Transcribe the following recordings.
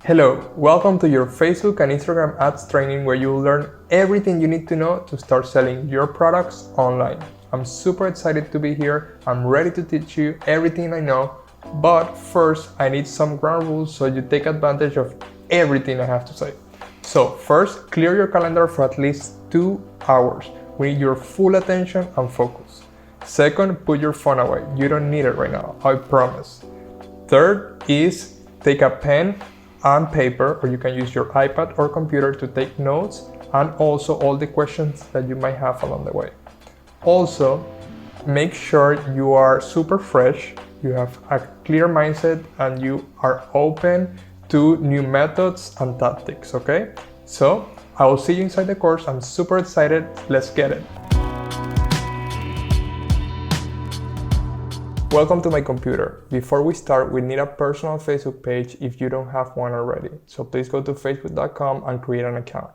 Hello, welcome to your Facebook and Instagram ads training where you will learn everything you need to know to start selling your products online. I'm super excited to be here. I'm ready to teach you everything I know, but first I need some ground rules so you take advantage of everything I have to say. So first, clear your calendar for at least 2 hours. We need your full attention and focus. Second, put your phone away. You don't need it right now, I promise. Third is take a pen and paper, or you can use your iPad or computer to take notes and also all the questions that you might have along the way. Also, make sure you are super fresh, you have a clear mindset, and you are open to new methods and tactics, okay? So, I will see you inside the course. I'm super excited. Let's get it. Welcome to my computer. Before we start, we need a personal Facebook page if you don't have one already. So please go to facebook.com and create an account.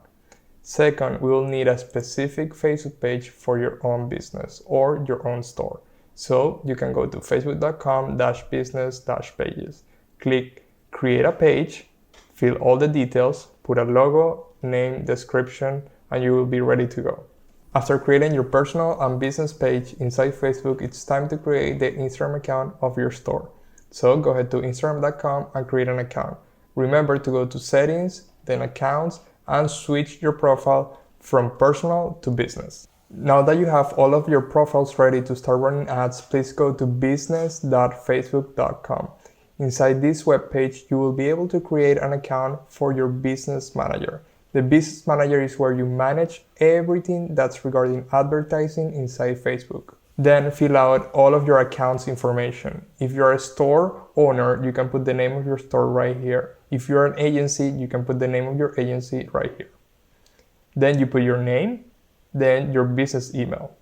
Second, we will need a specific Facebook page for your own business or your own store. So you can go to facebook.com/business-pages. Click create a page, fill all the details, put a logo, name, description, and you will be ready to go. After creating your personal and business page inside Facebook, it's time to create the Instagram account of your store. So go ahead to instagram.com and create an account. Remember to go to settings, then accounts, and switch your profile from personal to business. Now that you have all of your profiles ready to start running ads, please go to business.facebook.com. Inside this web page, you will be able to create an account for your business manager. The business manager is where you manage everything that's regarding advertising inside Facebook. Then fill out all of your account's information. If you're a store owner, you can put the name of your store right here. If you're an agency, you can put the name of your agency right here. Then you put your name, then your business email.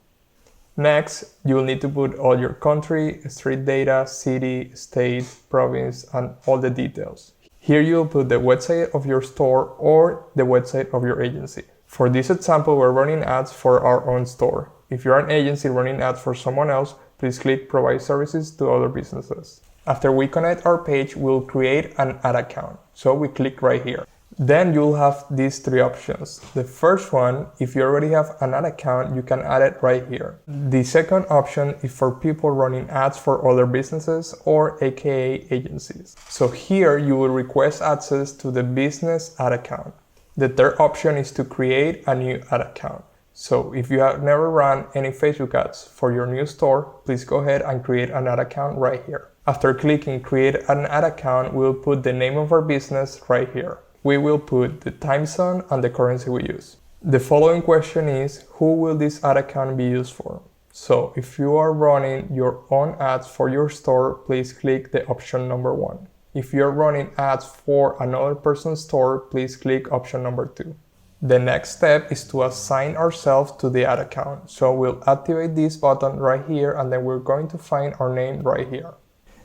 Next, you will need to put all your country, street data, city, state, province, and all the details. Here you'll put the website of your store or the website of your agency. For this example, we're running ads for our own store. If you're an agency running ads for someone else, please click Provide Services to Other Businesses. After we connect our page, we'll create an ad account. So we click right here. Then you'll have these three options. The first one, if you already have an ad account, you can add it right here. The second option is for people running ads for other businesses or AKA agencies. So here you will request access to the business ad account. The third option is to create a new ad account. So if you have never run any Facebook ads for your new store, please go ahead and create an ad account right here. After clicking create an ad account, we'll put the name of our business right here. We will put the time zone and the currency we use. The following question is, who will this ad account be used for? So if you are running your own ads for your store, please click the option number 1. If you're running ads for another person's store, please click option number 2. The next step is to assign ourselves to the ad account. So we'll activate this button right here, and then we're going to find our name right here.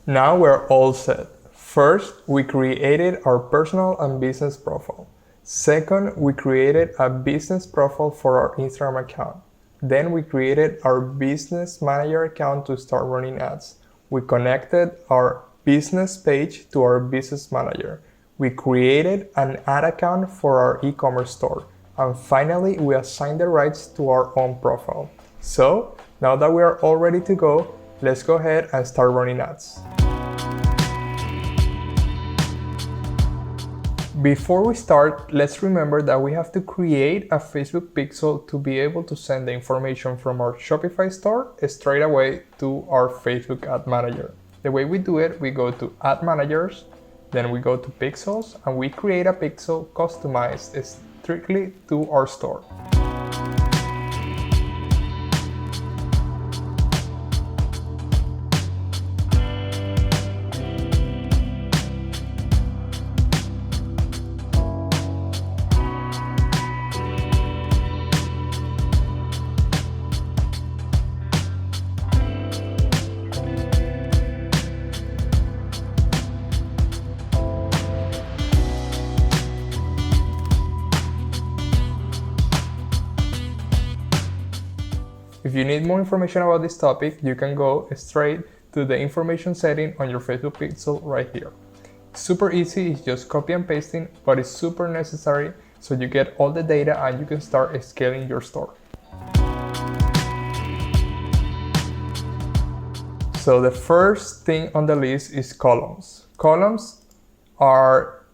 Now we're all set. First, we created our personal and business profile. Second, we created a business profile for our Instagram account. Then we created our business manager account to start running ads. We connected our business page to our business manager. We created an ad account for our e-commerce store. And finally, we assigned the rights to our own profile. So, now that we are all ready to go, let's go ahead and start running ads. Before we start, let's remember that we have to create a Facebook pixel to be able to send the information from our Shopify store straight away to our Facebook ad manager. The way we do it, we go to Ad Managers, then we go to Pixels, and we create a pixel customized strictly to our store. If you need more information about this topic, you can go straight to the information setting on your Facebook pixel right here. Super easy, it's just copy and pasting, but it's super necessary so you get all the data and you can start scaling your store. So the first thing on the list is columns. Columns are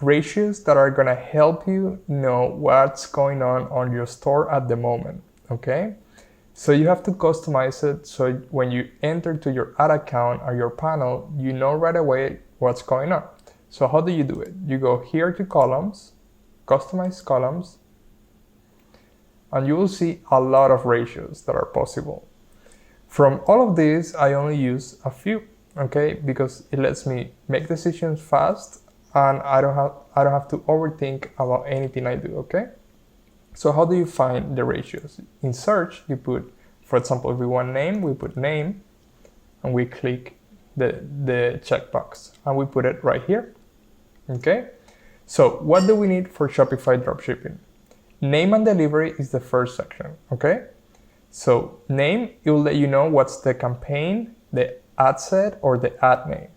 ratios that are gonna help you know what's going on your store at the moment, okay? So you have to customize it so when you enter to your ad account or your panel, you know right away what's going on. So how do you do it? You go here to columns, customize columns, and you will see a lot of ratios that are possible. From all of these, I only use a few, okay? Because it lets me make decisions fast and I don't have to overthink about anything I do, okay? So how do you find the ratios? In search, you put, for example, if we want name, we put name and we click the checkbox and we put it right here, okay? So what do we need for Shopify dropshipping? Name and delivery is the first section, okay? So name, it will let you know what's the campaign, the ad set, or the ad name.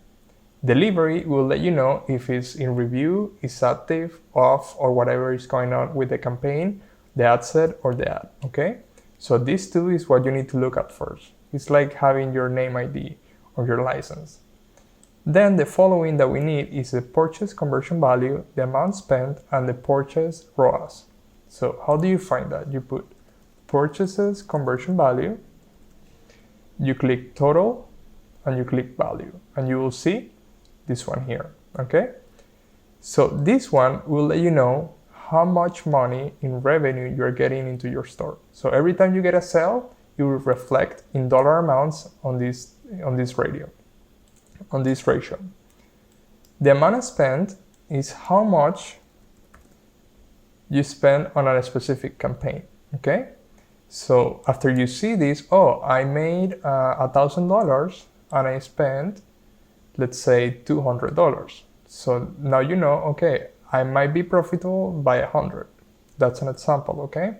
Delivery will let you know if it's in review, is active, off, or whatever is going on with the campaign, the ad set, or the ad, okay? So these two is what you need to look at first. It's like having your name ID or your license. Then the following that we need is the purchase conversion value, the amount spent, and the purchase ROAS. So how do you find that? You put purchases conversion value, you click total, and you click value, and you will see this one here, okay? So this one will let you know how much money in revenue you're getting into your store. So every time you get a sale, you will reflect in dollar amounts on this ratio. The amount spent is how much you spend on a specific campaign, okay? So after you see this, oh, I made $1,000 and I spent, let's say, $200. So now you know, okay, I might be profitable by 100. That's an example, okay?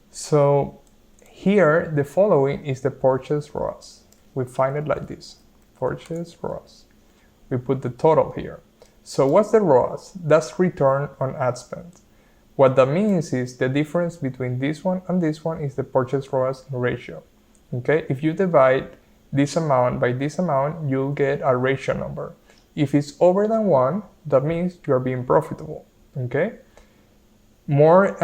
So here, the following is the purchase ROAS. We find it like this, purchase ROAS. We put the total here. So what's the ROAS? That's return on ad spend. What that means is the difference between this one and this one is the purchase ROAS ratio, okay? If you divide this amount by this amount, you'll get a ratio number. If it's over than 1, that means you're being profitable, okay? More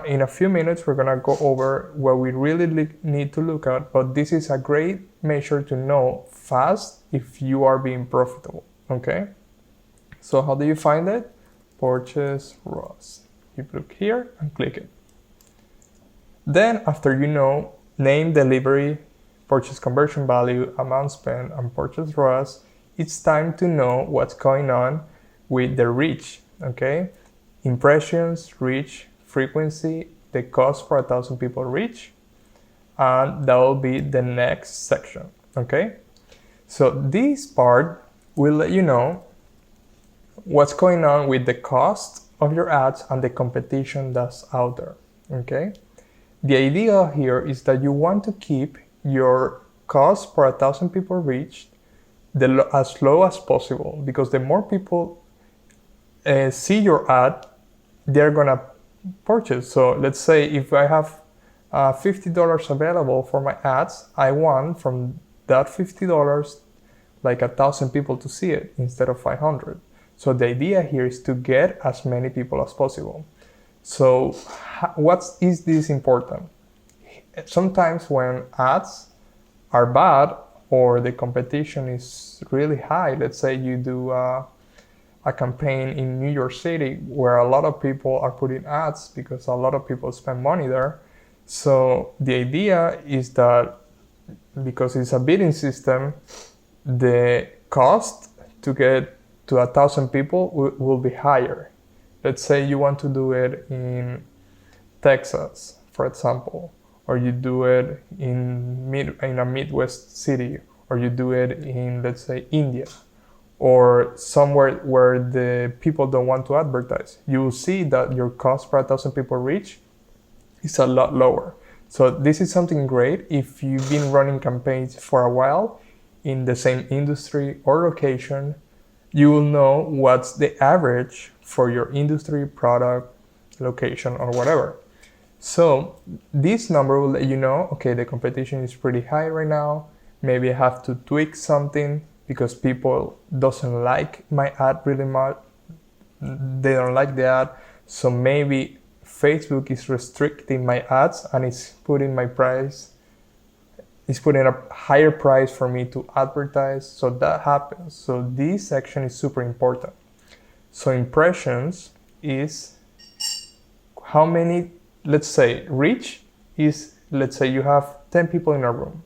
in a few minutes, we're gonna go over what we really need to look at, but this is a great measure to know fast if you are being profitable, okay? So how do you find it? Purchase ROAS. You look here and click it. Then after you know name, delivery, purchase conversion value, amount spent, and purchase ROAS, it's time to know what's going on with the reach, okay? Impressions, reach, frequency, the cost for 1,000 people reach, and that will be the next section, okay? So this part will let you know what's going on with the cost of your ads and the competition that's out there, okay? The idea here is that you want to keep your cost per 1,000 people reached as low as possible, because the more people see your ad, they're gonna purchase. So let's say if I have $50 available for my ads, I want from that $50 like 1,000 people to see it instead of 500. So the idea here is to get as many people as possible. So what is this important? Sometimes when ads are bad or the competition is really high, let's say you do a campaign in New York City where a lot of people are putting ads because a lot of people spend money there. So the idea is that because it's a bidding system, the cost to get to 1,000 people will be higher. Let's say you want to do it in Texas, for example, or you do it in a Midwest city, or you do it in, let's say, India, or somewhere where the people don't want to advertise. You will see that your cost per 1,000 people reach is a lot lower. So this is something great if you've been running campaigns for a while in the same industry or location. you will know what's the average for your industry, product, location, or whatever. So this number will let you know, okay, the competition is pretty high right now. Maybe I have to tweak something because people doesn't like my ad really much. They don't like the ad. So maybe Facebook is restricting my ads and it's putting a higher price for me to advertise. So that happens. So this section is super important. So impressions is how many, let's say reach is, let's say you have 10 people in a room.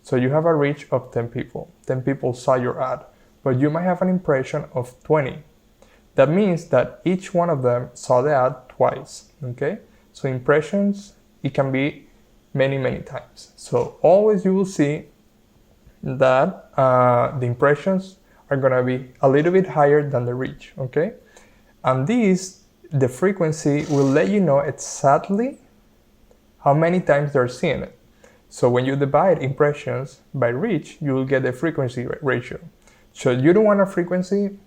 So you have a reach of 10 people. 10 people saw your ad, but you might have an impression of 20. That means that each one of them saw the ad twice, okay? So impressions, it can be many, many times. So always you will see that the impressions are gonna be a little bit higher than the reach, okay? And the frequency will let you know exactly how many times they're seeing it. So when you divide impressions by reach, you will get the frequency ratio. So you don't want a frequency.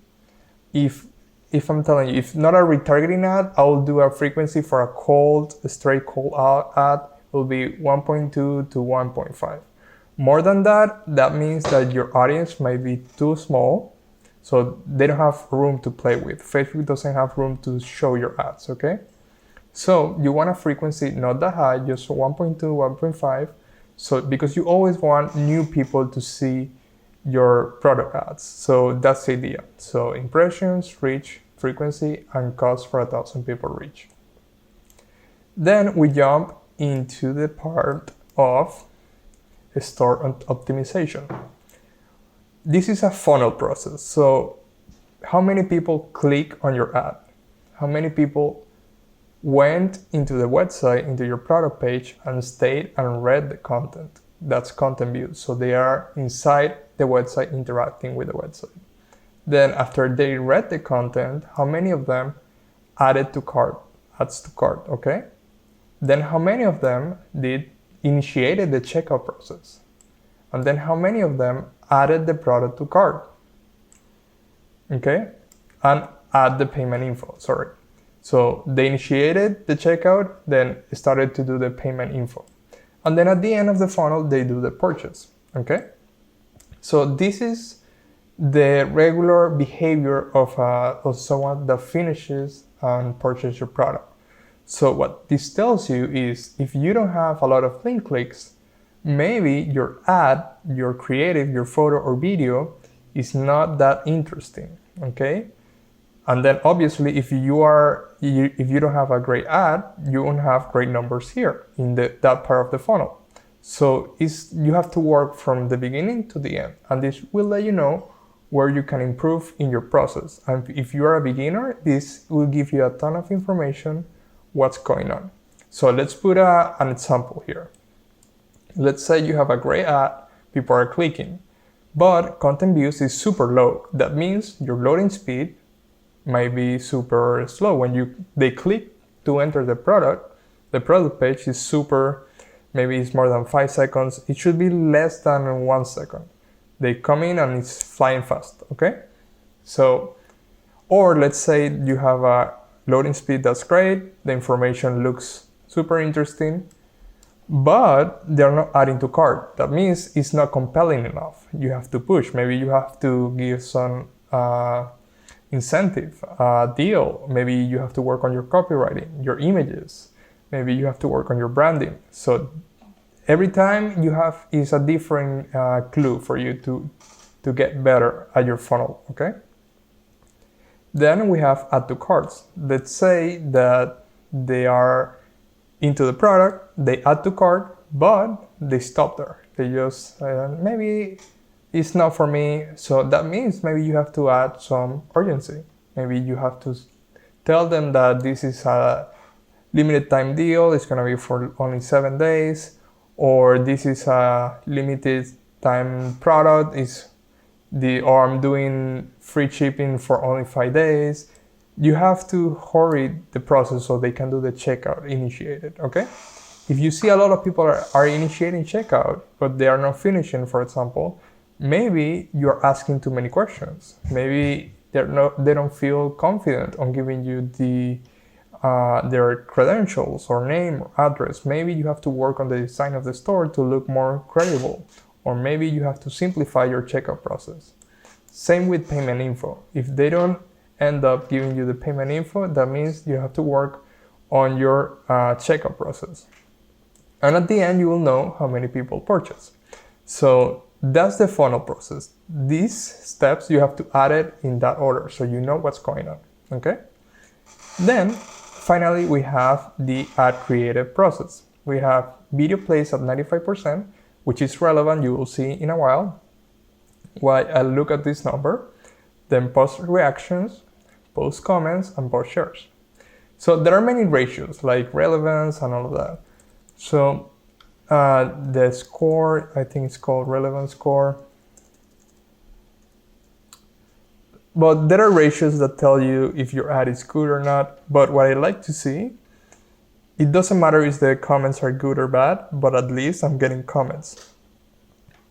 If I'm telling you, if not a retargeting ad, I will do a frequency for a straight cold ad. It will be 1.2 to 1.5. More than that, that means that your audience might be too small, so they don't have room to play with. Facebook doesn't have room to show your ads, okay? So you want a frequency not that high, just 1.2, 1.5. So because you always want new people to see your product ads. So that's the idea. So impressions, reach, frequency, and cost for 1,000 people reach. Then we jump into the part of store optimization. This is a funnel process. So how many people click on your ad? How many people went into the website, into your product page, and stayed and read the content? That's content views. So they are inside the website interacting with the website. Then after they read the content, how many of them adds to cart, okay? Then how many of them initiated the checkout process? And then how many of them added the product to cart? Okay? And add the payment info, sorry. So they initiated the checkout, then started to do the payment info. And then at the end of the funnel, they do the purchase, okay? So this is the regular behavior of someone that finishes and purchases your product. So what this tells you is if you don't have a lot of link clicks, maybe your ad, your creative, your photo or video is not that interesting, okay? And then obviously if you don't have a great ad, you won't have great numbers here in that part of the funnel. So you have to work from the beginning to the end, and this will let you know where you can improve in your process. And if you are a beginner, this will give you a ton of information what's going on. So let's put an example here. Let's say you have a great ad, people are clicking, but content views is super low. That means your loading speed might be super slow. When they click to enter the product page is super, maybe it's more than 5 seconds. It should be less than 1 second. They come in and it's flying fast, okay? So, or let's say you have a loading speed that's great, the information looks super interesting, but they're not adding to cart. That means it's not compelling enough. You have to push. Maybe you have to give some incentive, deal. Maybe you have to work on your copywriting, your images. Maybe you have to work on your branding. So every time you have is a different clue for you to get better at your funnel, okay? Then we have add to carts. Let's say that they are into the product, they add to cart, but they stop there. They just, maybe it's not for me. So that means maybe you have to add some urgency. Maybe you have to tell them that this is a limited time deal, it's gonna be for only 7 days, or this is a limited time product, or I'm doing free shipping for only 5 days. You have to hurry the process so they can do the checkout initiated, okay? If you see a lot of people are initiating checkout, but they are not finishing, for example, maybe you're asking too many questions. Maybe they don't feel confident on giving you their credentials or name or address. Maybe you have to work on the design of the store to look more credible, or maybe you have to simplify your checkout process. Same with payment info. If they don't end up giving you the payment info, that means you have to work on your checkout process. And at the end, you will know how many people purchase. So that's the funnel process. These steps, you have to add it in that order so you know what's going on, okay? Then, finally, we have the ad creative process. We have video plays at 95%, which is relevant, you will see in a while. While I look at this number, then post reactions, post comments, and post shares. So there are many ratios like relevance and all of that. So the score, I think it's called relevance score. But there are ratios that tell you if your ad is good or not. But what I like to see, it doesn't matter if the comments are good or bad, but at least I'm getting comments.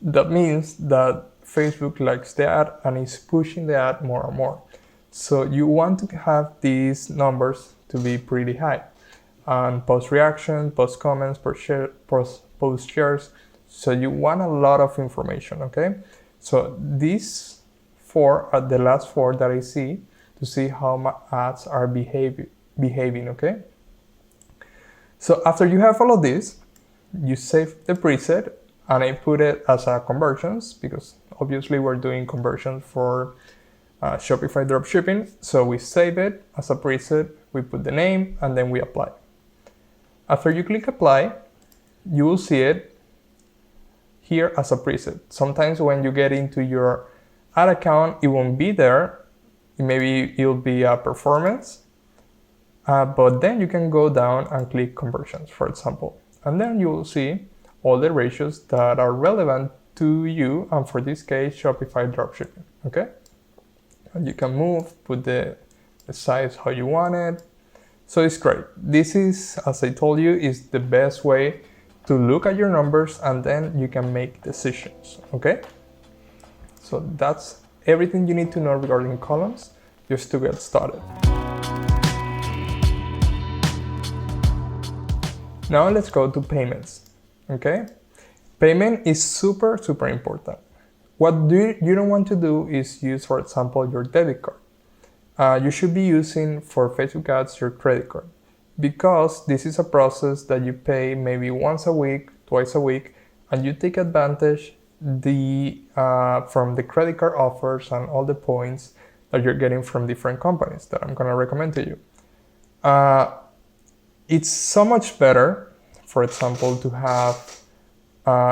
That means that Facebook likes the ad and is pushing the ad more and more. So you want to have these numbers to be pretty high. And post reaction, post comments, post shares. So you want a lot of information, okay? So these four are the last four that I see to see how my ads are behaving, okay? So after you have all of this, you save the preset, and I put it as a conversions because obviously we're doing conversions for Shopify dropshipping. So we save it as a preset, we put the name, and then we apply. After you click apply, you will see it here as a preset. Sometimes when you get into your ad account, it won't be there. Maybe it'll be a performance, but then you can go down and click conversions, for example. And then you will see all the ratios that are relevant to you, and for this case, Shopify dropshipping, okay? And you can move, put the size how you want it. So it's great. This is, as I told you, is the best way to look at your numbers, and then you can make decisions, okay? So that's everything you need to know regarding columns just to get started. Now let's go to payments, okay? Payment is super important. What you don't want to do is use, for example, your debit card. You should be using for Facebook ads your credit card, because this is a process that you pay maybe once a week, twice a week, and you take advantage from the credit card offers and all the points that you're getting from different companies that I'm gonna recommend to you. It's so much better, for example, to have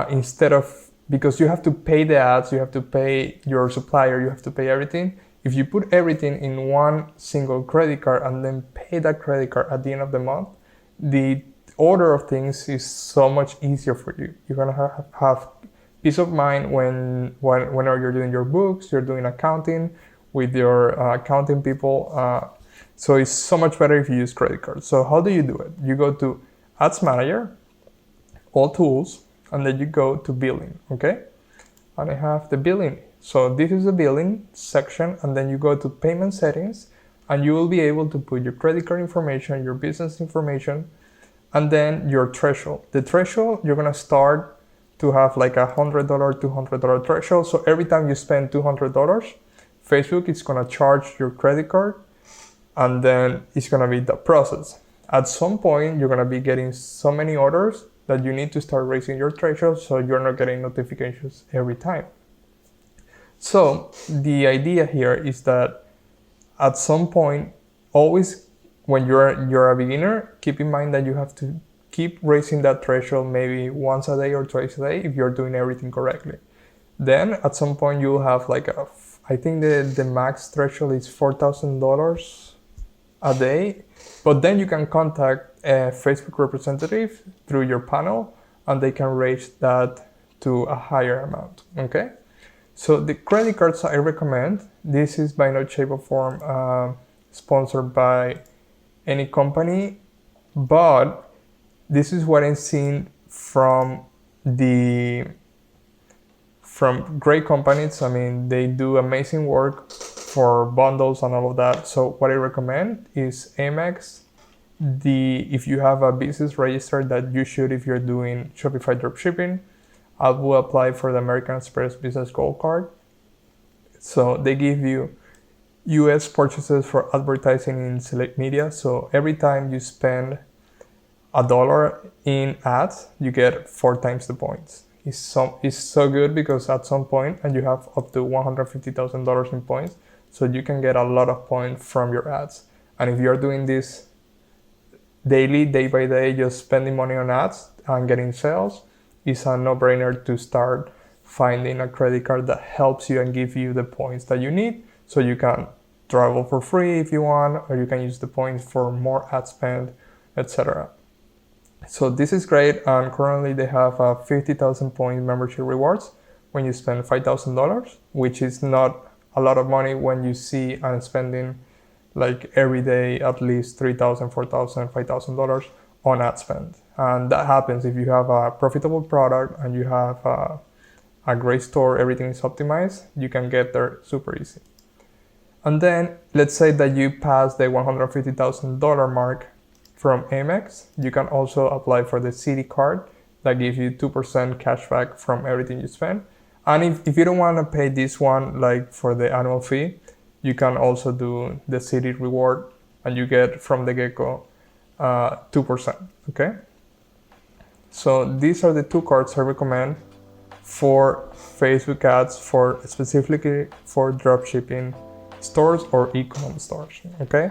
instead of, because you have to pay the ads, you have to pay your supplier, you have to pay everything. If you put everything in one single credit card and then pay that credit card at the end of the month, the order of things is so much easier for you. You're gonna have peace of mind whenever you're doing your books, you're doing accounting with your accounting people. So it's so much better if you use credit cards. So how do you do it? You go to Ads Manager, All Tools, and then you go to Billing, okay? And I have the billing. So this is the billing section, and then you go to Payment Settings, and you will be able to put your credit card information, your business information, and then your threshold. The threshold, you're gonna start to have like $100, $200 threshold. So every time you spend $200, Facebook is gonna charge your credit card, and then it's gonna be the process. At some point, you're gonna be getting so many orders that you need to start raising your threshold so you're not getting notifications every time. So the idea here is that at some point, always when you're a beginner, keep in mind that you have to keep raising that threshold maybe once a day or twice a day if you're doing everything correctly. Then at some point you'll have like I think the max threshold is $4,000 a day, but then you can contact a Facebook representative through your panel and they can raise that to a higher amount, okay? So the credit cards I recommend, this is by no shape or form sponsored by any company, but this is what I've seen from great companies. I mean, they do amazing work for bundles and all of that. So what I recommend is Amex. If you have a business registered, that you should if you're doing Shopify dropshipping, I will apply for the American Express Business Gold Card. So they give you US purchases for advertising in select media. So every time you spend $1 in ads, you get 4 times the points. It's so good because at some point, and you have up to $150,000 in points, so you can get a lot of points from your ads. And if you're doing this daily, day by day, just spending money on ads and getting sales, it's a no-brainer to start finding a credit card that helps you and give you the points that you need, so you can travel for free if you want, or you can use the points for more ad spend, etc. So this is great, and currently they have a 50,000 point membership rewards when you spend $5,000, which is not a lot of money when you see I'm spending like every day at least $3,000, $4,000, $5,000 on ad spend. And that happens if you have a profitable product and you have a great store, everything is optimized, you can get there super easy. And then let's say that you pass the $150,000 mark from Amex, you can also apply for the Citi card that gives you 2% cashback from everything you spend. And if you don't want to pay this one like for the annual fee, you can also do the Citi reward and you get from the get-go 2%, okay? So these are the 2 cards I recommend for Facebook ads, for specifically for dropshipping stores or e-commerce stores, okay?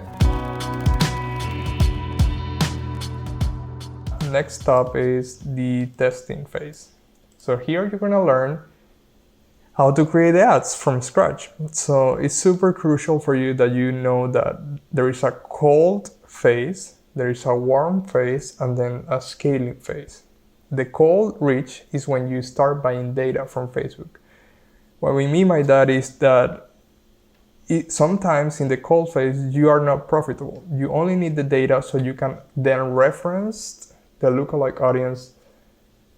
Next up is the testing phase. So here you're gonna learn how to create ads from scratch. So it's super crucial for you that you know that there is a cold phase, there is a warm phase, and then a scaling phase. The cold reach is when you start buying data from Facebook. What we mean by that is that sometimes in the cold phase, you are not profitable. You only need the data so you can then reference the lookalike audience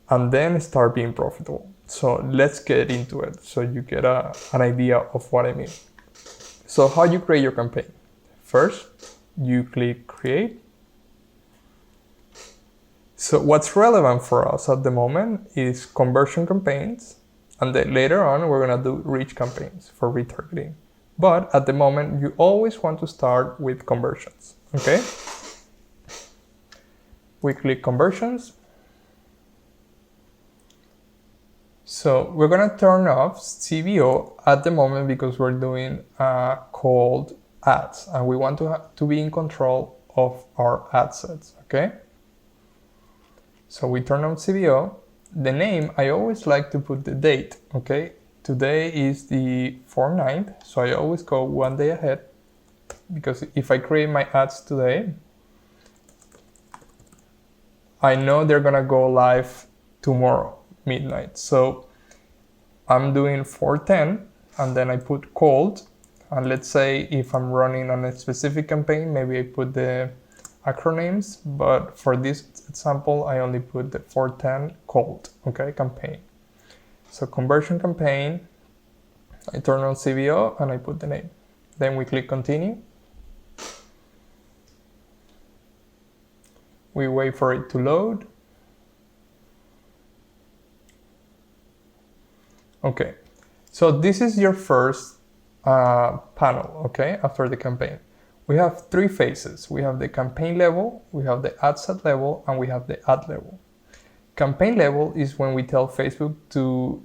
and then start being profitable. So let's get into it so you get an idea of what I mean. So how you create your campaign? First, you click create. So what's relevant for us at the moment is conversion campaigns, and then later on we're gonna do reach campaigns for retargeting. But at the moment, you always want to start with conversions, okay? We click conversions. So we're gonna turn off CBO at the moment because we're doing cold ads and we want to be in control of our ad sets, okay? So we turn on CBO. The name, I always like to put the date, okay? Today is the 4/9, so I always go 1 day ahead because if I create my ads today, I know they're gonna go live tomorrow, midnight. So I'm doing 4/10 and then I put cold. And let's say if I'm running on a specific campaign, maybe I put the acronyms, but for this example, I only put the 4/10 cold, okay, campaign. So conversion campaign, I turn on CBO and I put the name. Then we click continue. We wait for it to load. Okay, so this is your first panel, okay, after the campaign. We have 3 phases. We have the campaign level, we have the ad set level, and we have the ad level. Campaign level is when we tell Facebook to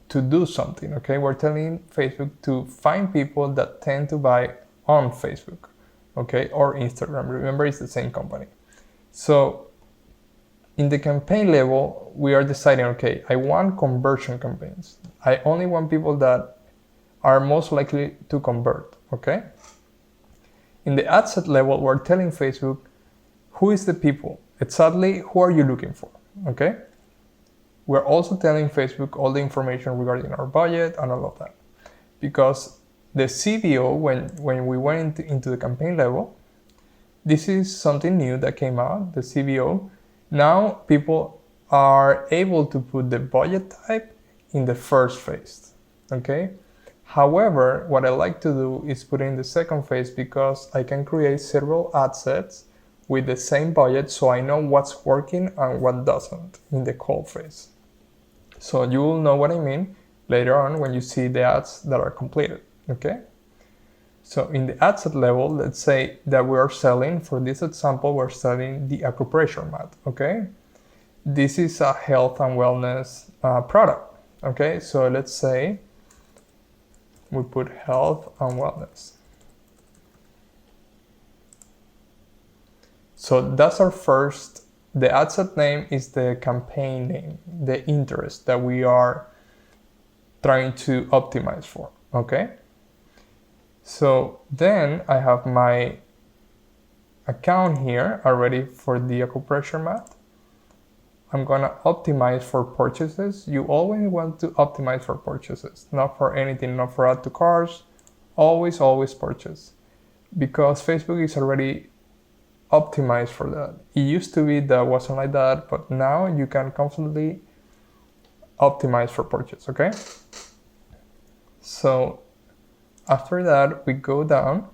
do something, okay? We're telling Facebook to find people that tend to buy on Facebook, okay, or Instagram. Remember, it's the same company. So in the campaign level, we are deciding, okay, I want conversion campaigns. I only want people that are most likely to convert, okay? In the ad set level, we're telling Facebook, who is the people? Exactly, who are you looking for, okay? We're also telling Facebook all the information regarding our budget and all of that. Because the CBO, when we went into the campaign level, this is something new that came out, the CBO. Now people are able to put the budget type in the first phase, okay? However, what I like to do is put in the second phase because I can create several ad sets with the same budget, so I know what's working and what doesn't in the cold phase. So you will know what I mean later on when you see the ads that are completed, okay? So in the ad set level, let's say that we are selling, for this example, we're selling the acupressure mat, okay? This is a health and wellness product, okay? So let's say we put health and wellness. So that's our first, the ad set name is the campaign name, the interest that we are trying to optimize for, okay? So then I have my account here already for the acupressure mat. I'm gonna optimize for purchases. You always want to optimize for purchases, not for anything, not for add to carts, always purchase. Because Facebook is already optimized for that. It used to be that wasn't like that, but now you can constantly optimize for purchase, okay? So after that, we go down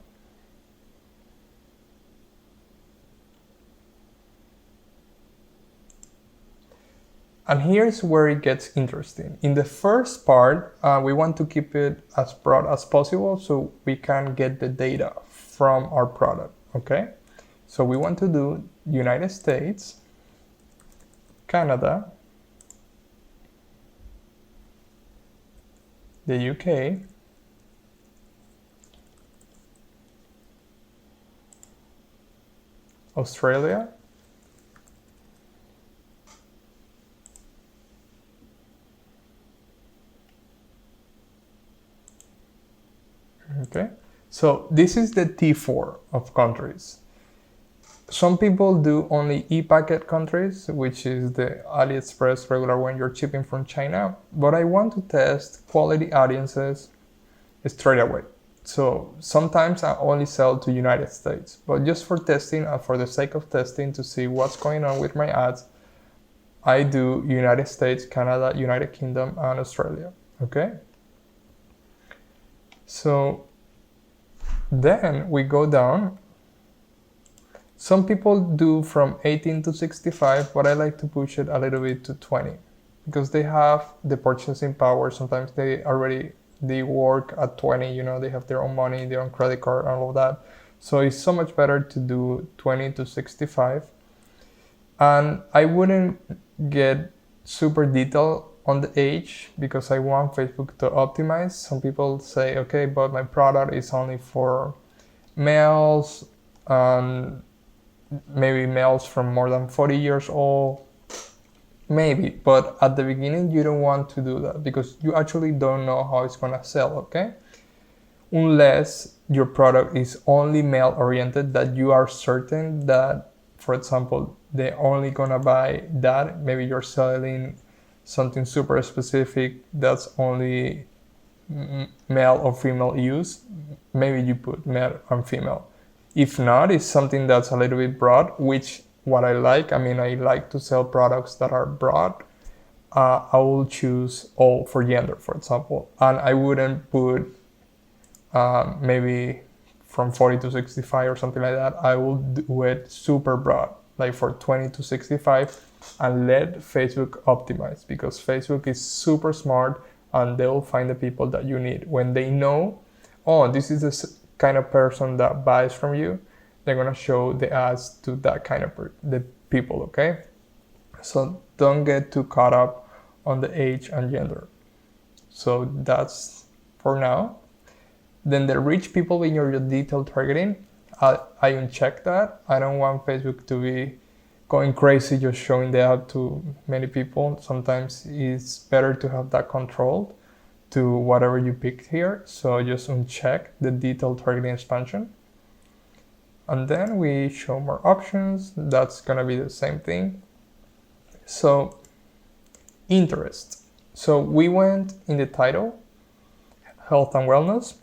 and here's where it gets interesting. In the first part, we want to keep it as broad as possible so we can get the data from our product, okay? So we want to do United States, Canada, the UK, Australia, okay? So this is the T4 of countries. Some people do only e-packet countries, which is the AliExpress regular when you're shipping from China, but I want to test quality audiences straight away. So sometimes I only sell to United States, but just for testing and for the sake of testing to see what's going on with my ads, I do United States, Canada, United Kingdom, and Australia, okay? So then we go down. Some people do from 18 to 65, but I like to push it a little bit to 20 because they have the purchasing power. Sometimes they work at 20, you know, they have their own money, their own credit card and all that. So it's so much better to do 20 to 65. And I wouldn't get super detailed on the age because I want Facebook to optimize. Some people say, okay, but my product is only for males and maybe males from more than 40 years old, maybe, but at the beginning you don't want to do that because you actually don't know how it's gonna sell, okay? Unless your product is only male oriented, that you are certain that, for example, they're only gonna buy that. Maybe you're selling something super specific that's only male or female use. Maybe you put male and female. If not, it's something that's a little bit broad, which what I like, I mean, I like to sell products that are broad. I will choose all for gender, for example, and I wouldn't put maybe from 40 to 65 or something like that. I will do it super broad, like for 20 to 65, and let Facebook optimize because Facebook is super smart and they'll find the people that you need. When they know, oh, this is the kind of person that buys from you, they're gonna show the ads to that kind of the people, okay? So don't get too caught up on the age and gender. So that's for now. Then the rich people in your detailed targeting, I uncheck that. I don't want Facebook to be going crazy just showing the ad to many people. Sometimes it's better to have that controlled to whatever you picked here. So just uncheck the detailed targeting expansion. And then we show more options. That's gonna be the same thing. So interest. So we went in the title, health and wellness.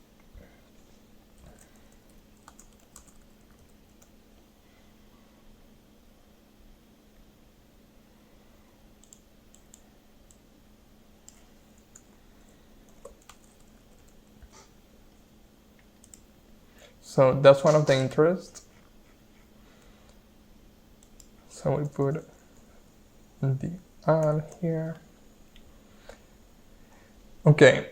So that's one of the interests. So we put the ad here. Okay,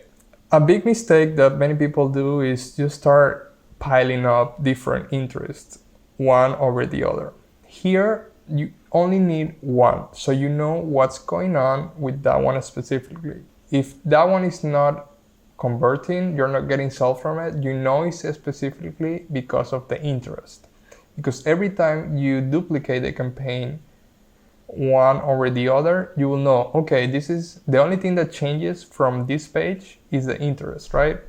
a big mistake that many people do is just start piling up different interests, one over the other. Here, you only need one, so you know what's going on with that one specifically. If that one is not converting, you're not getting sales from it, you know it's specifically because of the interest. Because every time you duplicate the campaign one over the other, you will know, okay, this is the only thing that changes from this page is the interest, right?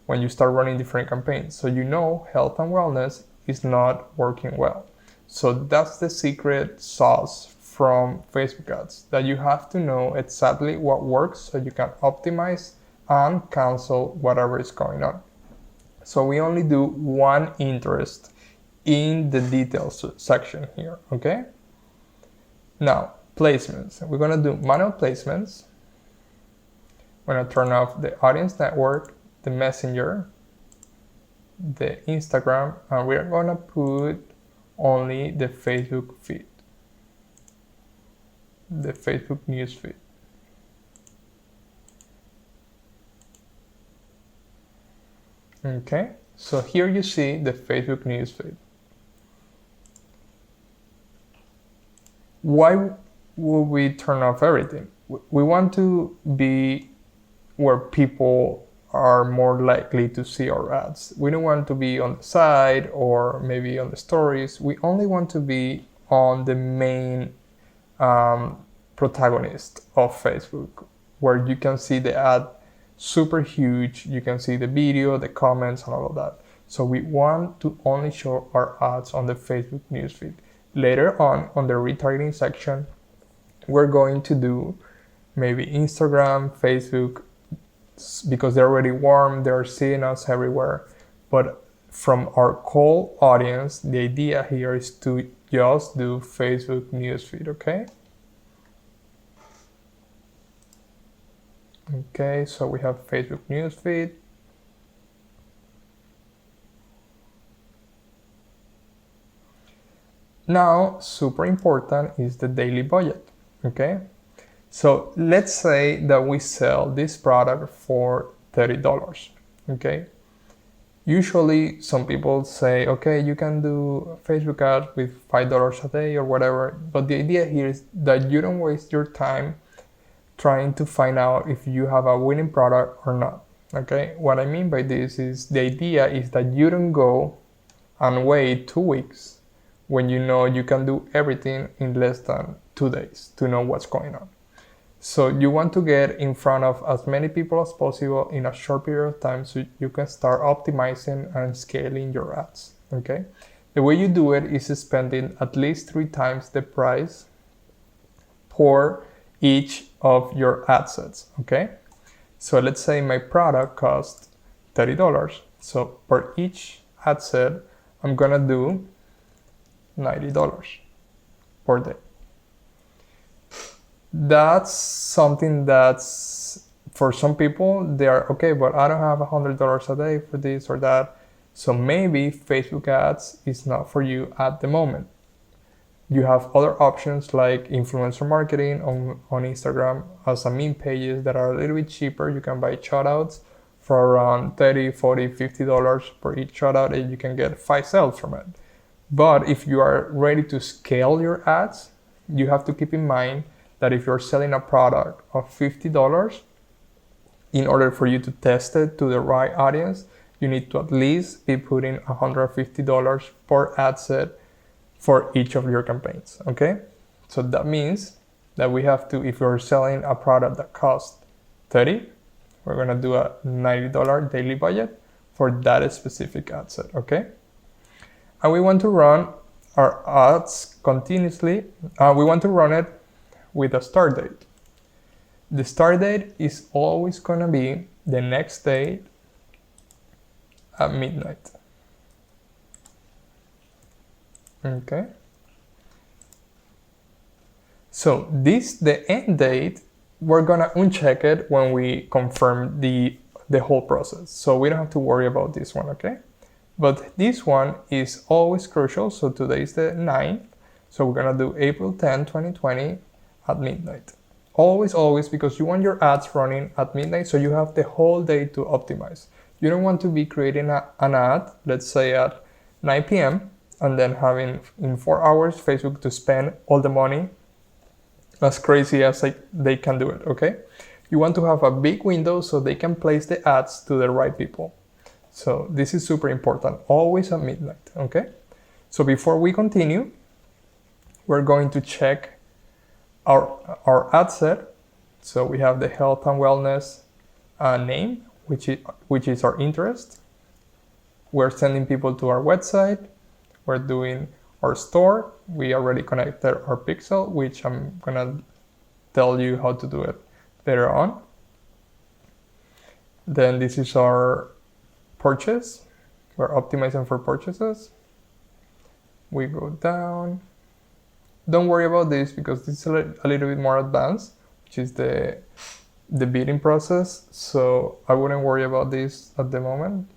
When you start running different campaigns. So you know health and wellness is not working well. So that's the secret sauce from Facebook ads, that you have to know exactly what works so you can optimize and cancel whatever is going on. So we only do one interest in the details section here, okay? Now, placements. We're gonna do manual placements. We're gonna turn off the audience network, the messenger, the Instagram, and we're gonna put only the Facebook feed, the Facebook news feed. Okay, so here you see the Facebook news feed. Why would we turn off everything? We want to be where people are more likely to see our ads. We don't want to be on the side or maybe on the stories. We only want to be on the main protagonist of Facebook, where you can see the ad super huge, you can see the video, the comments, and all of that. So we want to only show our ads on the Facebook newsfeed. Later on the retargeting section, we're going to do maybe Instagram, Facebook, because they're already warm, they're seeing us everywhere. But from our cold audience, the idea here is to just do Facebook newsfeed, okay? Okay, so we have Facebook newsfeed. Now, super important is the daily budget, okay? So let's say that we sell this product for $30, okay? Usually some people say, okay, you can do Facebook ads with $5 a day or whatever, but the idea here is that you don't waste your time trying to find out if you have a winning product or not, okay? What I mean by this is the idea is that you don't go and wait 2 weeks when you know you can do everything in less than 2 days to know what's going on. So you want to get in front of as many people as possible in a short period of time so you can start optimizing and scaling your ads, okay? The way you do it is spending at least 3 times the price for each of your ad sets, okay? So let's say my product costs $30. So for each ad set, I'm gonna do $90 per day. That's something that's, for some people, they are, okay, but I don't have $100 a day for this or that. So maybe Facebook ads is not for you at the moment. You have other options like influencer marketing on Instagram, as meme pages that are a little bit cheaper. You can buy shoutouts for around $30, $40, $50 per each shoutout, and you can get 5 sales from it. But if you are ready to scale your ads, you have to keep in mind that if you're selling a product of $50, in order for you to test it to the right audience, you need to at least be putting $150 per ad set for each of your campaigns, okay? So that means that we have to, if you're selling a product that costs $30, we're gonna do a $90 daily budget for that specific ad set, okay? And we want to run our ads continuously. We want to run it with a start date. The start date is always gonna be the next day at midnight. Okay. So the end date, we're gonna uncheck it when we confirm the whole process. So we don't have to worry about this one, okay? But this one is always crucial. So today is the 9th. So we're gonna do April 10, 2020 at midnight. Always, because you want your ads running at midnight so you have the whole day to optimize. You don't want to be creating an ad, let's say at 9 p.m. and then having in 4 hours Facebook to spend all the money as crazy as they can do it, okay? You want to have a big window so they can place the ads to the right people. So this is super important, always at midnight, okay? So before we continue, we're going to check our ad set. So we have the health and wellness name, which is our interest. We're sending people to our website. We're doing our store. We already connected our pixel, which I'm gonna tell you how to do it later on. Then this is our purchase. We're optimizing for purchases. We go down. Don't worry about this because this is a little bit more advanced, which is the bidding process. So I wouldn't worry about this at the moment.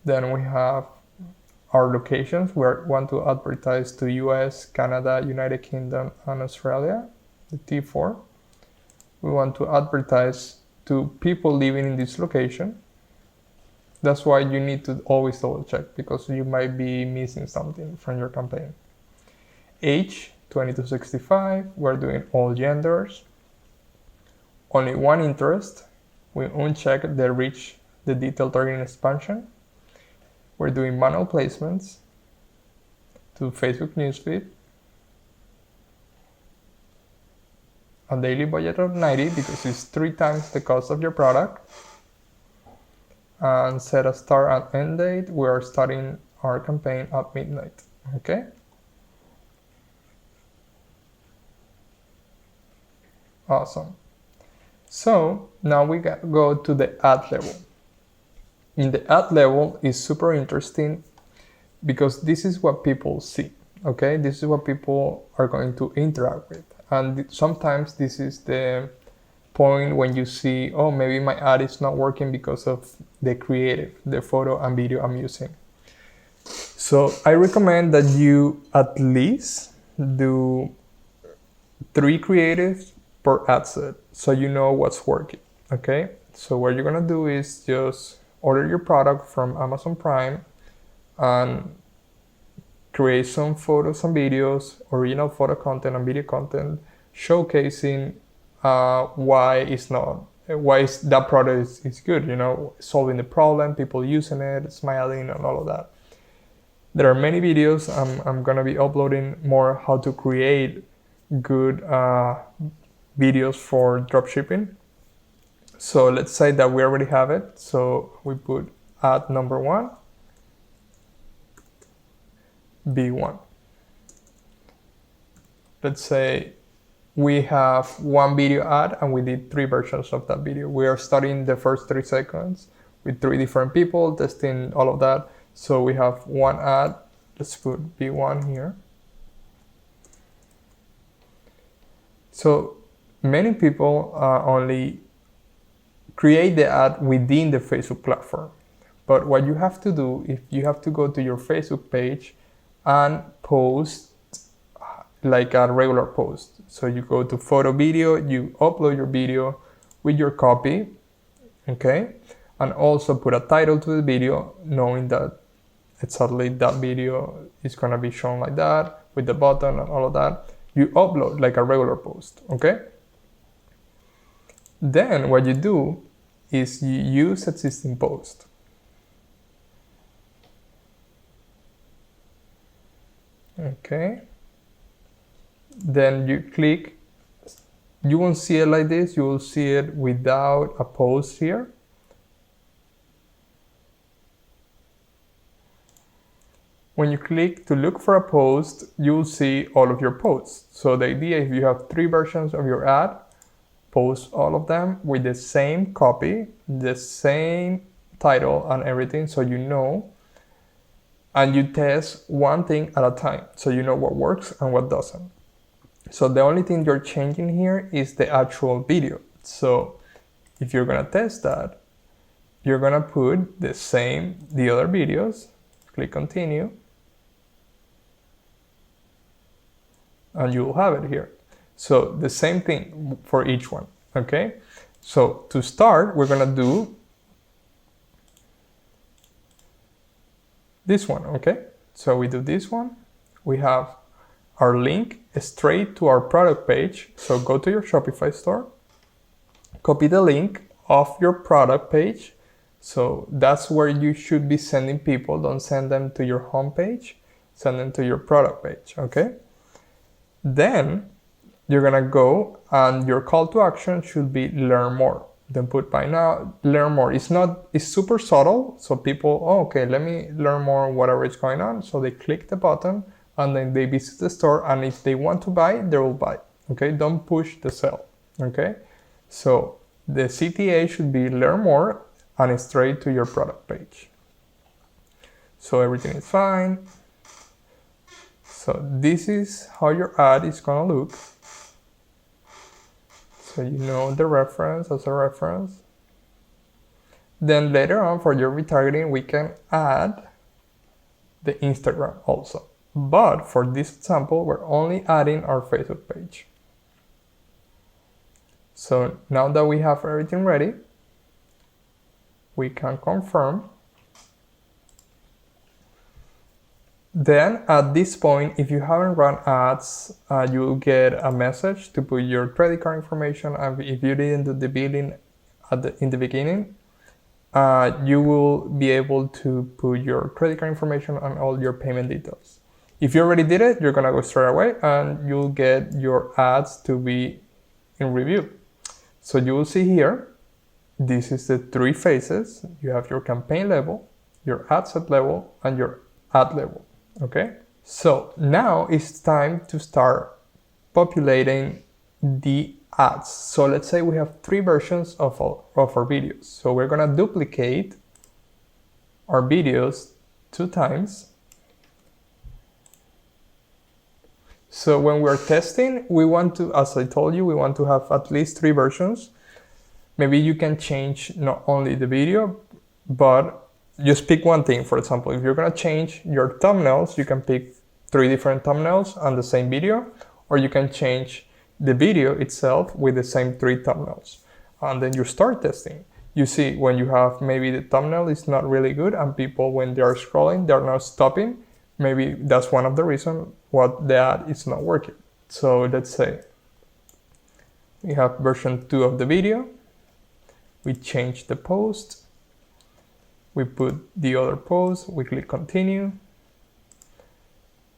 Then we have our locations. We want to advertise to US, Canada, United Kingdom, and Australia, the T4. We want to advertise to people living in this location. That's why you need to always double check because you might be missing something from your campaign. Age, 20 to 65. We're doing all genders. Only one interest. We uncheck the reach, the detailed targeting expansion. We're doing manual placements to Facebook newsfeed. A daily budget of 90 because it's 3 times the cost of your product. And set a start and end date. We are starting our campaign at midnight, okay? Awesome. So now we go to the ad level. In the ad level is super interesting because this is what people see, okay? This is what people are going to interact with. And sometimes this is the point when you see, oh, maybe my ad is not working because of the creative, the photo and video I'm using. So I recommend that you at least do 3 creatives per ad set so you know what's working, okay? So what you're gonna do is just order your product from Amazon Prime and create some photos and videos, original photo content and video content, showcasing why that product is good, you know, solving the problem, people using it, smiling and all of that. There are many videos. I'm gonna be uploading more how to create good videos for dropshipping. So let's say that we already have it. So we put ad number 1, B1. Let's say we have one video ad and we did 3 versions of that video. We are starting the first 3 seconds with 3 different people, testing all of that. So we have one ad. Let's put B1 here. So many people only create the ad within the Facebook platform. But what you have to do, if you have to go to your Facebook page and post like a regular post. So you go to photo video, you upload your video with your copy, okay? And also put a title to the video, knowing that exactly that video is gonna be shown like that, with the button and all of that. You upload like a regular post, okay? Then what you do is you use existing post. Okay. Then you click, you won't see it like this, you will see it without a post here. When you click to look for a post, you will see all of your posts. So the idea, if you have 3 versions of your ad, post all of them with the same copy, the same title and everything, so you know, and you test one thing at a time, so you know what works and what doesn't. So the only thing you're changing here is the actual video. So if you're gonna test that, you're gonna put the other videos, click continue, and you'll have it here. So the same thing for each one, okay? So to start, we're gonna do this one, okay? So we do this one, we have our link straight to our product page. So go to your Shopify store, copy the link of your product page. So that's where you should be sending people. Don't send them to your home page, send them to your product page, okay? Then you're gonna go and your call to action should be learn more. Then put by now, learn more. It's super subtle. So people, oh, okay, let me learn more, whatever is going on. So they click the button and then they visit the store. And if they want to buy, they will buy, okay? Don't push the sell, okay? So the CTA should be learn more and straight to your product page. So everything is fine. So this is how your ad is gonna look. So you know the reference as a reference. Then later on for your retargeting, we can add the Instagram also. But for this example, we're only adding our Facebook page. So now that we have everything ready, we can confirm. Then at this point, if you haven't run ads, you'll get a message to put your credit card information. And if you didn't do the billing in the beginning, you will be able to put your credit card information and all your payment details. If you already did it, you're gonna go straight away and you'll get your ads to be in review. So you will see here, this is the 3 phases. You have your campaign level, your ad set level, and your ad level. Okay, so now it's time to start populating the ads. So let's say we have 3 versions of our videos. So we're gonna duplicate our videos 2 times. So when we're testing, we want to, as I told you, we want to have at least 3 versions. Maybe you can change not only the video, but just pick one thing. For example, if you're gonna change your thumbnails, you can pick 3 different thumbnails on the same video, or you can change the video itself with the same 3 thumbnails. And then you start testing. You see when you have maybe the thumbnail is not really good and people, when they are scrolling, they're not stopping. Maybe that's one of the reasons why the ad is not working. So let's say we have version 2 of the video. We change the post. We put the other post, we click continue.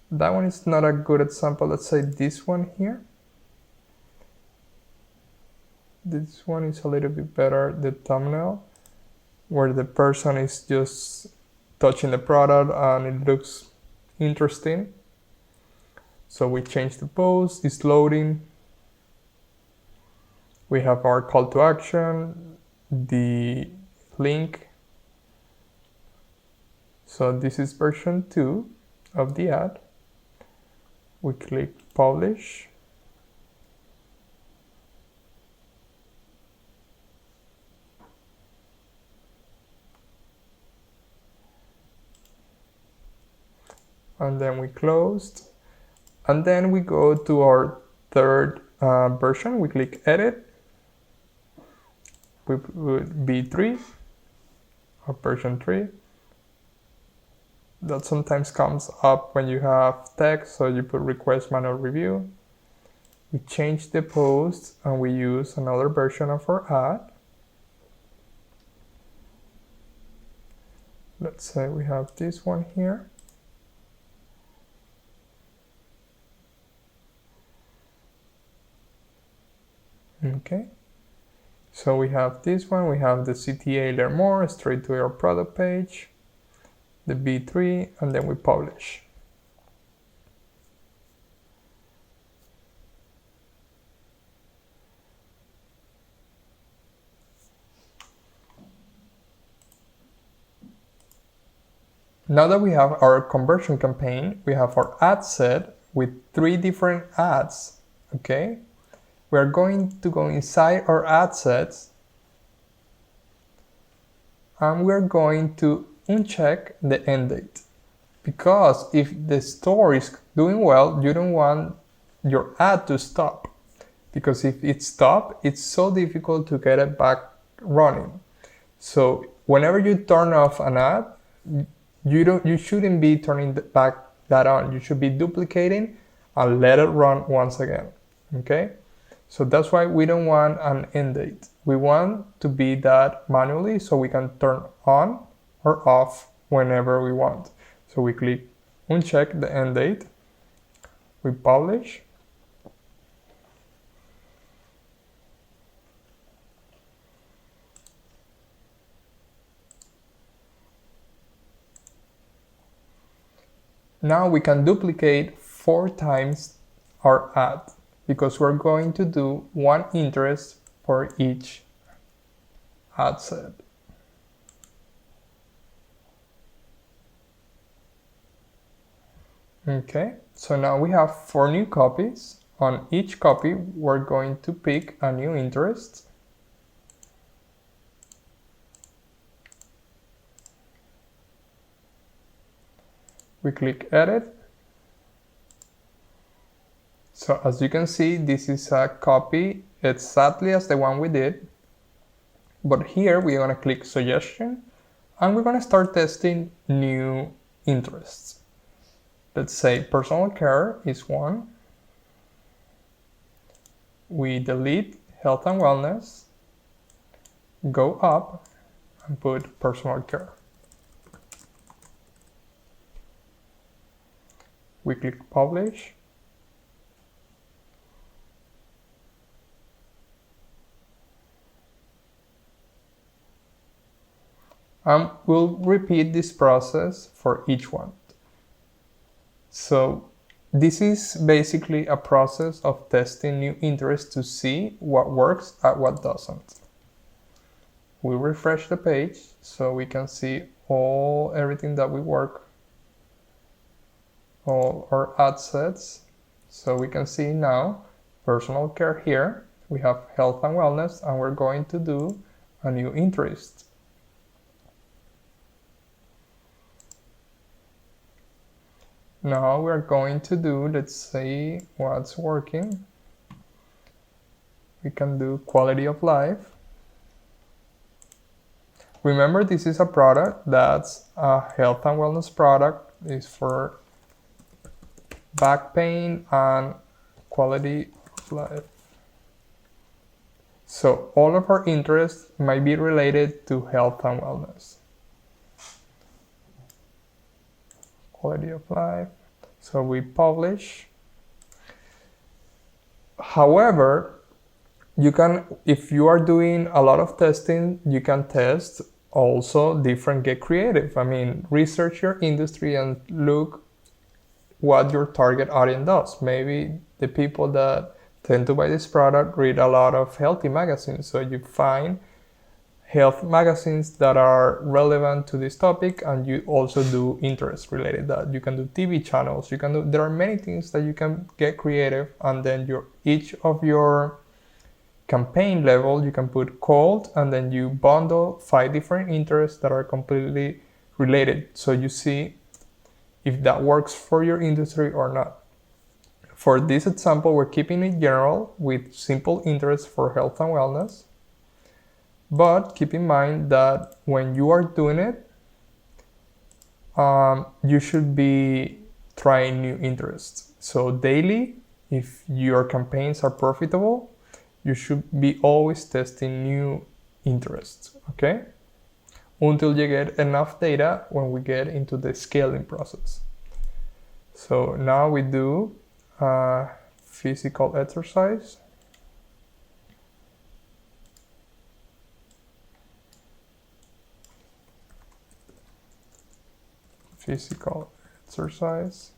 That one is not a good example. Let's say this one here. This one is a little bit better, the thumbnail, where the person is just touching the product and it looks interesting. So we change the post, it's loading. We have our call to action, the link. So this is version 2 of the ad. We click publish. And then we closed. And then we go to our 3rd version. We click edit. We put B3 or version 3. That sometimes comes up when you have text, so you put request manual review. We change the post and we use another version of our ad. Let's say we have this one here. Okay, so we have this one, we have the CTA learn more straight to our product page, the B3, and then we publish. Now that we have our conversion campaign, we have our ad set with 3 different ads, okay? We're going to go inside our ad sets and we're going to uncheck the end date. Because if the store is doing well, you don't want your ad to stop. Because if it stops, it's so difficult to get it back running. So whenever you turn off an ad, you shouldn't be turning back that on. You should be duplicating and let it run once again. Okay? So that's why we don't want an end date. We want to be that manually so we can turn on or off whenever we want. So we click uncheck the end date. We publish. Now we can duplicate 4 times our ad because we're going to do one interest for each ad set. Okay, so now we have 4 new copies. On each copy, we're going to pick a new interest. We click edit. So as you can see, this is a copy exactly as the one we did. But here we're going to click suggestion and we're going to start testing new interests. Let's say personal care is one. We delete health and wellness, go up and put personal care. We click publish. And we'll repeat this process for each one. So this is basically a process of testing new interests to see what works and what doesn't. We refresh the page so we can see everything that we work, all our ad sets. So we can see now personal care here. We have health and wellness and we're going to do a new interest. Now we're going to do, let's see what's working. We can do quality of life. Remember, this is a product that's a health and wellness product. It's for back pain and quality of life. So all of our interests might be related to health and wellness. Quality of life. So we publish. However, you can, if you are doing a lot of testing, you can test also different Get Creative. I mean, research your industry and look what your target audience does. Maybe the people that tend to buy this product read a lot of healthy magazines. So you find health magazines that are relevant to this topic, and you also do interest related that. You can do TV channels, there are many things that you can get creative, and then each of your campaign level, you can put cold, and then you bundle 5 different interests that are completely related. So you see if that works for your industry or not. For this example, we're keeping it general with simple interests for health and wellness. But keep in mind that when you are doing it, you should be trying new interests. So daily, if your campaigns are profitable, you should be always testing new interests, okay? Until you get enough data when we get into the scaling process. So now we do physical exercise. Physical exercise.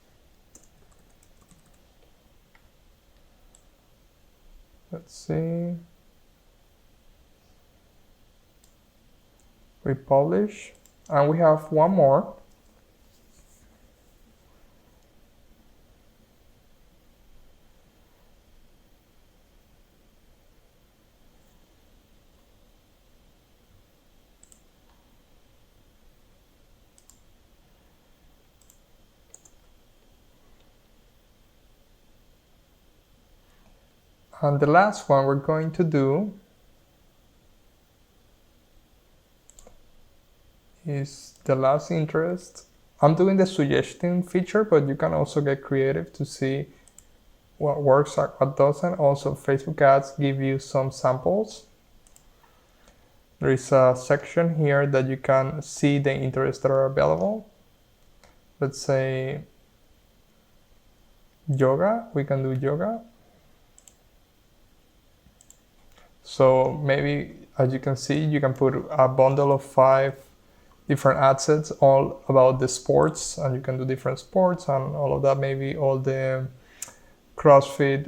Let's see. We publish, and we have one more. And the last one we're going to do is the last interest. I'm doing the suggesting feature, but you can also get creative to see what works and what doesn't. Also, Facebook ads give you some samples. There is a section here that you can see the interests that are available. Let's say yoga, we can do yoga. So maybe, as you can see, you can put a bundle of 5 different ad sets all about the sports, and you can do different sports and all of that. Maybe all the CrossFit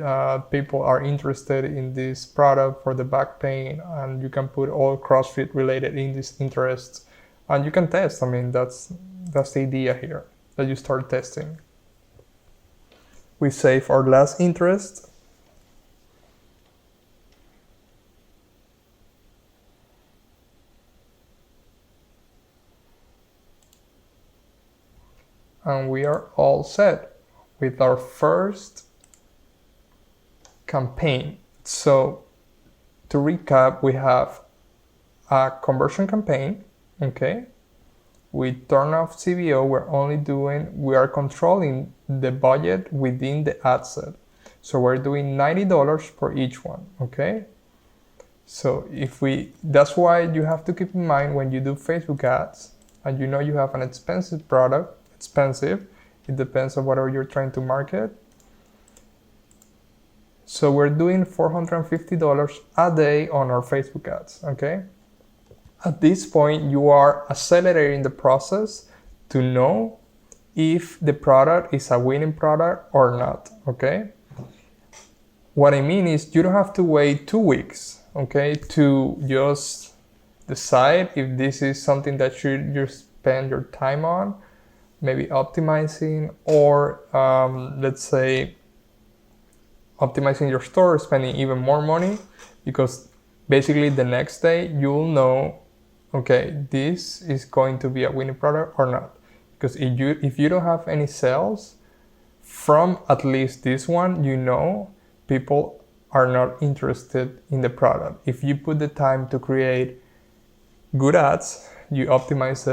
people are interested in this product for the back pain, and you can put all CrossFit related in these interests, and you can test. I mean, that's the idea here, that you start testing. We save our last interest. And we are all set with our first campaign. So to recap, we have a conversion campaign, okay? We turn off CBO, we are controlling the budget within the ad set. So we're doing $90 for each one, okay? So that's why you have to keep in mind when you do Facebook ads and you know you have an expensive product, it depends on whatever you're trying to market. So we're doing $450 a day on our Facebook ads, okay? At this point, you are accelerating the process to know if the product is a winning product or not, okay? What I mean is you don't have to wait 2 weeks, okay, to just decide if this is something that you spend your time on, maybe optimizing, or let's say optimizing your store, spending even more money, because basically the next day you'll know, okay, this is going to be a winning product or not. Because if you don't have any sales from at least this one, you know people are not interested in the product. If you put the time to create good ads, you optimize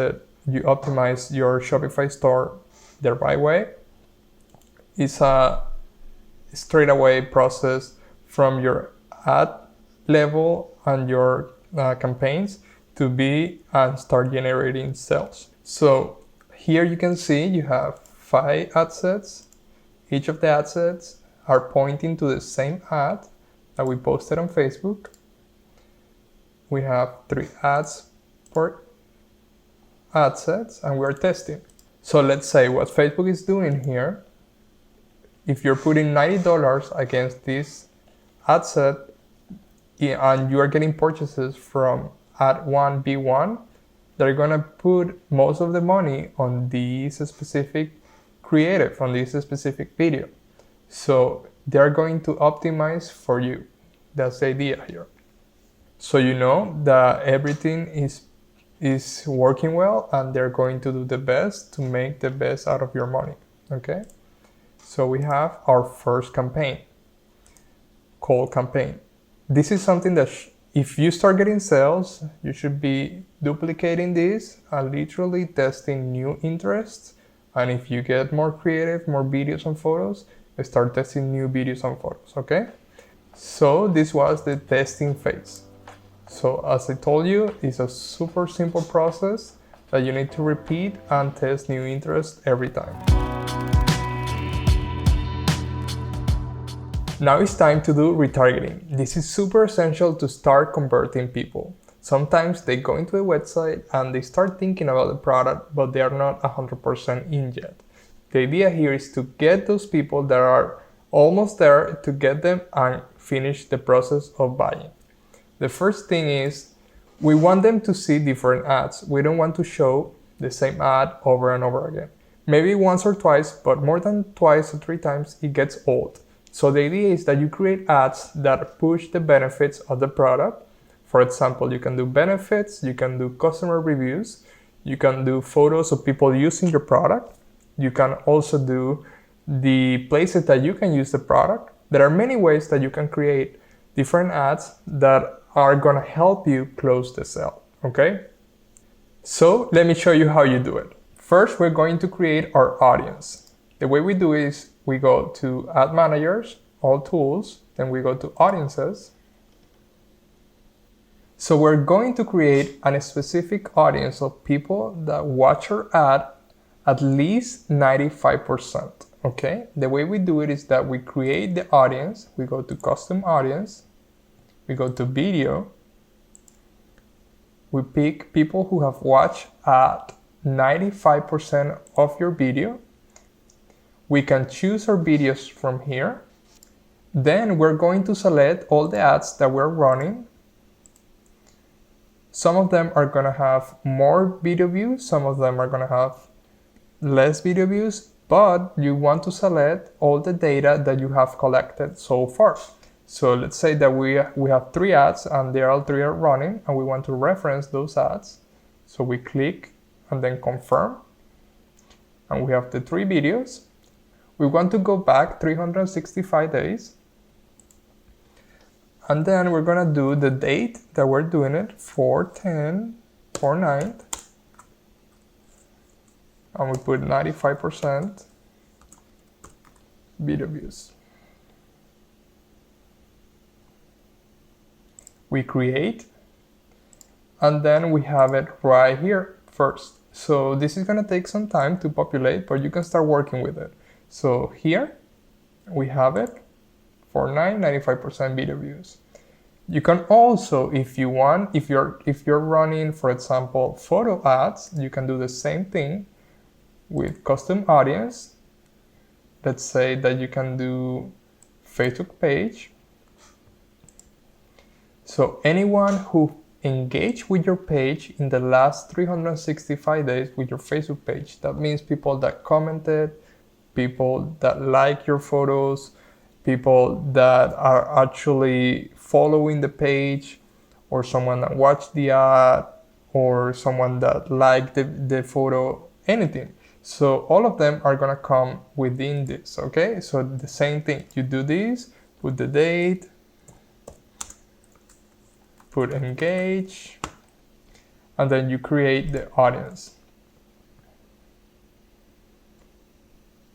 your Shopify store the right way, it's a straight away process from your ad level and your campaigns to be and start generating sales. So here you can see you have 5 ad sets. Each of the ad sets are pointing to the same ad that we posted on Facebook. We have 3 ads per ad sets, and we're testing. So let's say what Facebook is doing here, if you're putting $90 against this ad set and you are getting purchases from ad 1, B1, they're gonna put most of the money on this specific creative, on this specific video. So they're going to optimize for you. That's the idea here. So you know that everything is working well, and they're going to do the best to make the best out of your money, okay? So we have our first campaign, cold campaign. This is something that if you start getting sales, you should be duplicating this and literally testing new interests. And if you get more creative, more videos and photos, start testing new videos and photos, okay? So this was the testing phase. So as I told you, it's a super simple process that you need to repeat and test new interests every time. Now it's time to do retargeting. This is super essential to start converting people. Sometimes they go into a website and they start thinking about the product, but they are not 100% in yet. The idea here is to get those people that are almost there, to get them and finish the process of buying. The first thing is we want them to see different ads. We don't want to show the same ad over and over again. Maybe once or twice, but more than twice or 3 times, it gets old. So the idea is that you create ads that push the benefits of the product. For example, you can do benefits, you can do customer reviews, you can do photos of people using your product. You can also do the places that you can use the product. There are many ways that you can create different ads that are gonna help you close the sale, okay? So let me show you how you do it. First, we're going to create our audience. The way we do it is we go to Ad Managers, All Tools, then we go to Audiences. So we're going to create a specific audience of people that watch our ad at least 95%, okay? The way we do it is that we create the audience, we go to Custom Audience, we go to Video, we pick people who have watched at 95% of your video. We can choose our videos from here. Then we're going to select all the ads that we're running. Some of them are gonna have more video views, some of them are gonna have less video views, but you want to select all the data that you have collected so far. So let's say that we have 3 ads and they all 3 are running and we want to reference those ads. So we click and then confirm. And we have the 3 videos. We want to go back 365 days. And then we're gonna do the date that we're doing it, 4/10, 4/9. And we put 95% video views. We create, and then we have it right here first. So this is gonna take some time to populate, but you can start working with it. So here we have it, 4/9, 95% video views. You can also, if you want, if you're running, for example, photo ads, you can do the same thing with custom audience. Let's say that you can do Facebook page. So anyone who engaged with your page in the last 365 days with your Facebook page, that means people that commented, people that like your photos, people that are actually following the page, or someone that watched the ad, or someone that liked the photo, anything. So all of them are gonna come within this, okay? So the same thing, you do this, put the date, put engage, and then you create the audience.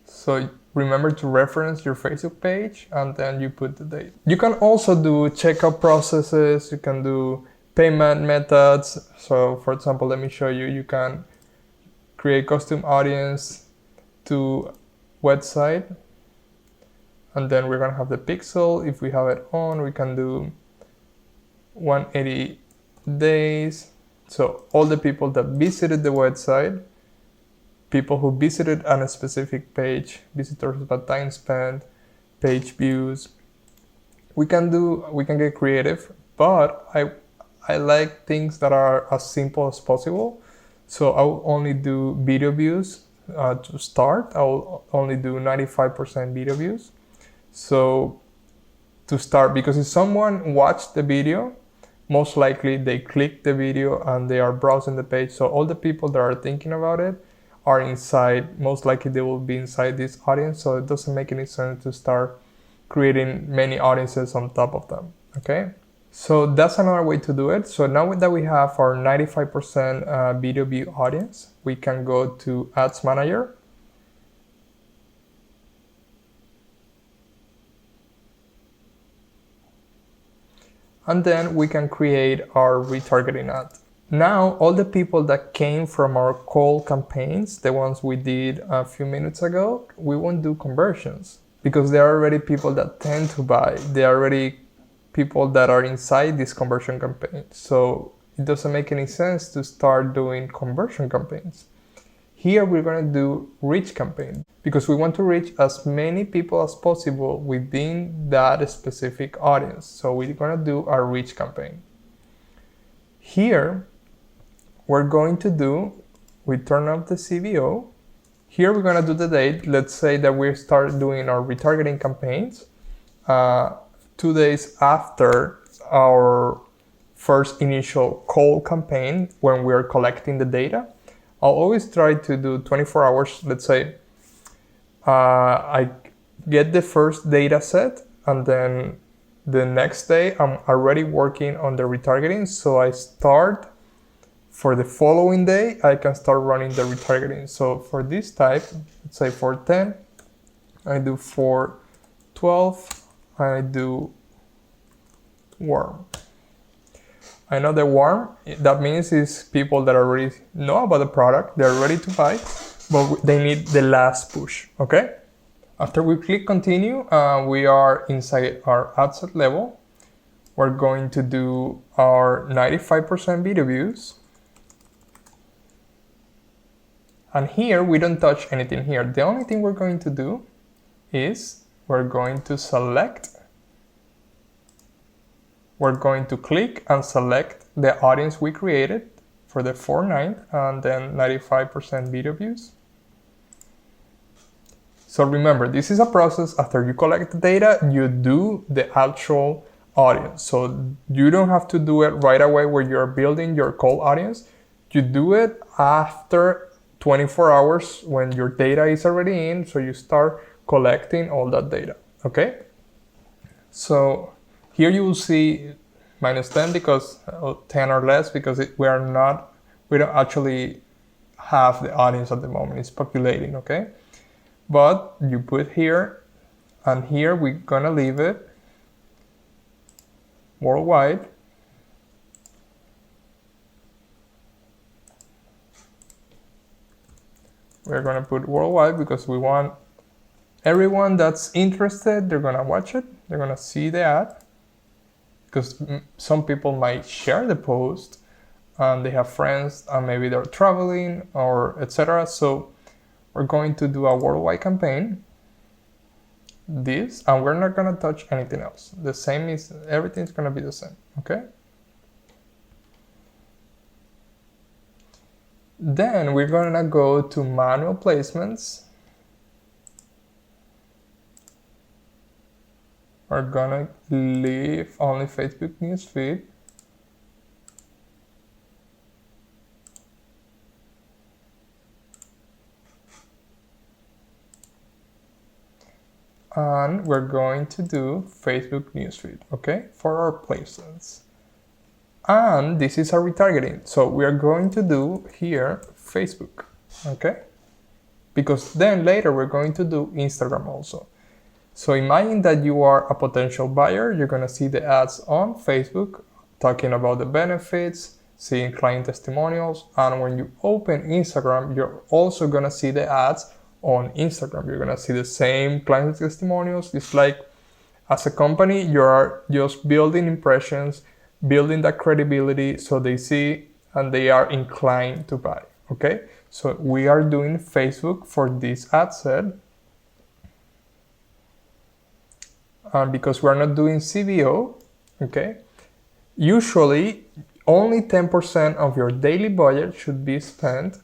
So remember to reference your Facebook page and then you put the date. You can also do checkout processes, you can do payment methods. So for example, let me show you, you can create custom audience to website, and then we're gonna have the pixel. If we have it on, we can do 180 days. So all the people that visited the website, people who visited on a specific page, visitors by time spent, page views. We can get creative, but I like things that are as simple as possible. So I will only do video views to start. I will only do 95% video views. So to start, because if someone watched the video, most likely they click the video and they are browsing the page. So all the people that are thinking about it are inside, most likely they will be inside this audience. So it doesn't make any sense to start creating many audiences on top of them, okay? So that's another way to do it. So now that we have our 95% video view audience, we can go to Ads Manager. And then we can create our retargeting ad. Now, all the people that came from our call campaigns, the ones we did a few minutes ago, we won't do conversions because they are already people that tend to buy. They are already people that are inside this conversion campaign. So it doesn't make any sense to start doing conversion campaigns. Here we're going to do reach campaign because we want to reach as many people as possible within that specific audience. So we're going to do our reach campaign. Here we're going to do, we turn off the CBO. Here we're going to do the date. Let's say that we start doing our retargeting campaigns 2 days after our first initial call campaign when we're collecting the data. I'll always try to do 24 hours. Let's say I get the first data set and then the next day I'm already working on the retargeting. So I start for the following day, I can start running the retargeting. So for this type, let's say for 10, I do for 12, I do warm. I know the warm, that means is people that already know about the product, they're ready to buy, but they need the last push, okay? After we click continue, we are inside our ad set level. We're going to do our 95% video views. And here, we don't touch anything here. The only thing we're going to do is we're going to click and select the audience we created for the 4.9 and then 95% video views. So remember, this is a process. After you collect the data, you do the actual audience. So you don't have to do it right away where you're building your cold audience. You do it after 24 hours when your data is already in. So you start collecting all that data, okay? So here you will see minus 10 because 10 or less because we don't actually have the audience at the moment. It's populating, okay? But you put here, and here we're gonna leave it worldwide. We're gonna put worldwide because we want everyone that's interested, they're gonna watch it, they're gonna see the ad. Because some people might share the post and they have friends and maybe they're traveling or etc. So we're going to do a worldwide campaign, this, and we're not gonna touch anything else. The same is, everything's gonna be the same, okay? Then we're gonna go to manual placements. We're gonna leave only Facebook newsfeed. And we're going to do Facebook newsfeed, okay, for our placements. And this is our retargeting. So we are going to do here Facebook, okay? Because then later we're going to do Instagram also. So imagine that you are a potential buyer. You're gonna see the ads on Facebook talking about the benefits, seeing client testimonials. And when you open Instagram, you're also gonna see the ads on Instagram. You're gonna see the same client testimonials. It's like as a company, you're just building impressions, building that credibility so they see and they are inclined to buy, okay? So we are doing Facebook for this ad set. And because we're not doing CBO, okay? Usually, only 10% of your daily budget should be spent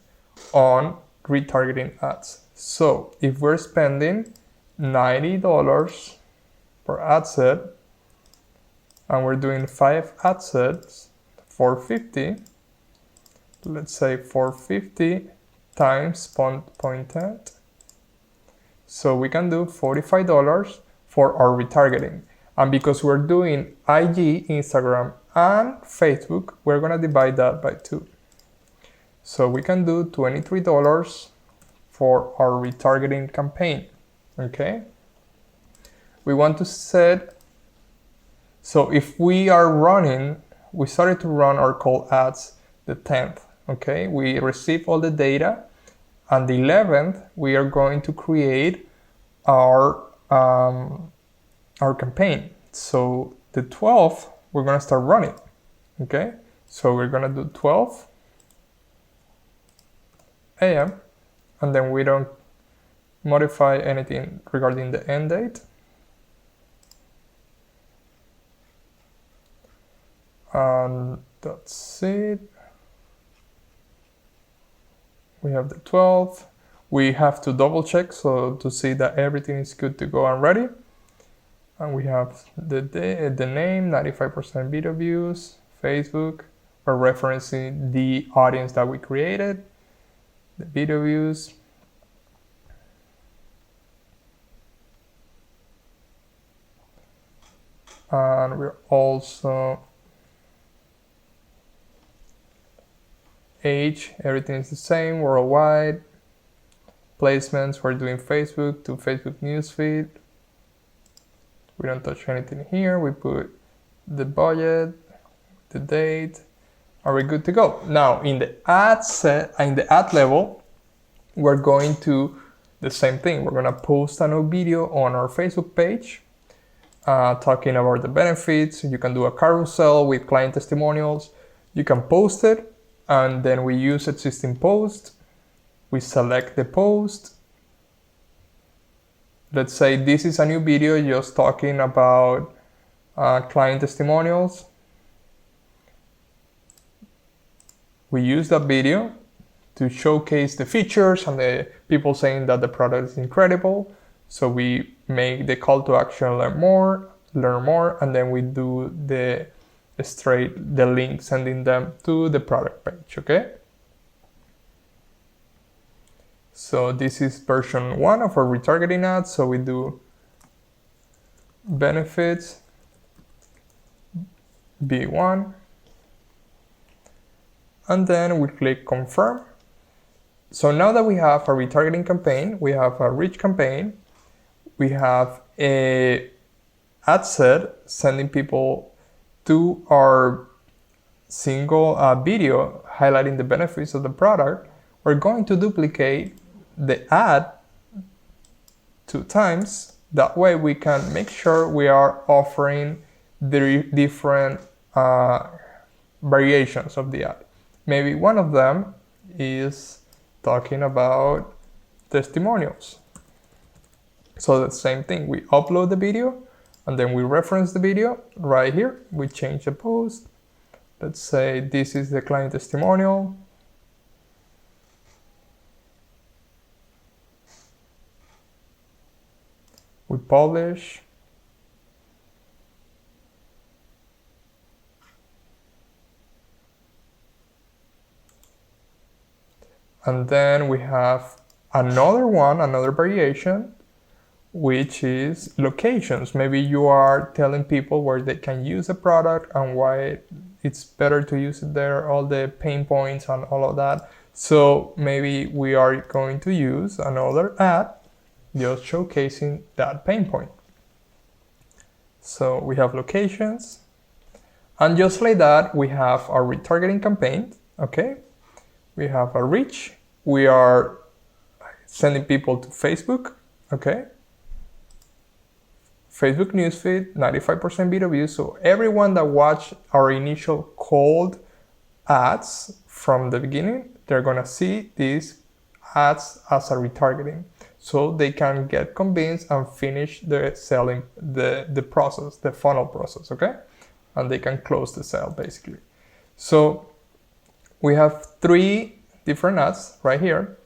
on retargeting ads. So if we're spending $90 per ad set, and we're doing 5 ad sets, $450, let's say $450 times 0.10. So we can do $45 for our retargeting. And because we're doing IG, Instagram, and Facebook, we're gonna divide that by 2. So we can do $23 for our retargeting campaign, okay? We want to set, so if we started to run our cold ads the 10th, okay? We receive all the data, and the 11th, we are going to create our campaign. So the 12th, we're gonna start running, okay? So we're gonna do 12 a.m. and then we don't modify anything regarding the end date. And that's it. We have the 12th. We have to double check so to see that everything is good to go and ready. And we have the name, 95% video views, Facebook. We're referencing the audience that we created, the video views. And we're also age, everything is the same worldwide. Placements, we're doing Facebook to Facebook newsfeed. We don't touch anything here. We put the budget, the date, are we good to go? Now in the ad set, in the ad level, we're going to the same thing. We're gonna post a new video on our Facebook page talking about the benefits. You can do a carousel with client testimonials. You can post it, and then we use existing post. We select the post. Let's say this is a new video just talking about client testimonials. We use that video to showcase the features and the people saying that the product is incredible. So we make the call to action, learn more, and then we do the link sending them to the product page, okay? So this is version 1 of our retargeting ads. So we do benefits, B1, and then we click confirm. So now that we have a retargeting campaign, we have a reach campaign, we have a ad set sending people to our single video highlighting the benefits of the product. We're going to duplicate the ad 2 times. That way we can make sure we are offering the different variations of the ad. Maybe one of them is talking about testimonials. So the same thing, we upload the video and then we reference the video right here. We change the post. Let's say this is the client testimonial. We publish. And then we have another variation, which is locations. Maybe you are telling people where they can use the product and why it's better to use it there, all the pain points and all of that. So maybe we are going to use another ad just showcasing that pain point. So we have locations, and just like that, we have our retargeting campaign, okay? We have a reach. We are sending people to Facebook, okay? Facebook newsfeed, 95% B2B. So everyone that watched our initial cold ads from the beginning, they're gonna see these ads as a retargeting. So they can get convinced and finish the selling, the process, the funnel process, okay? And they can close the sale basically. So we have 3 different ads right here,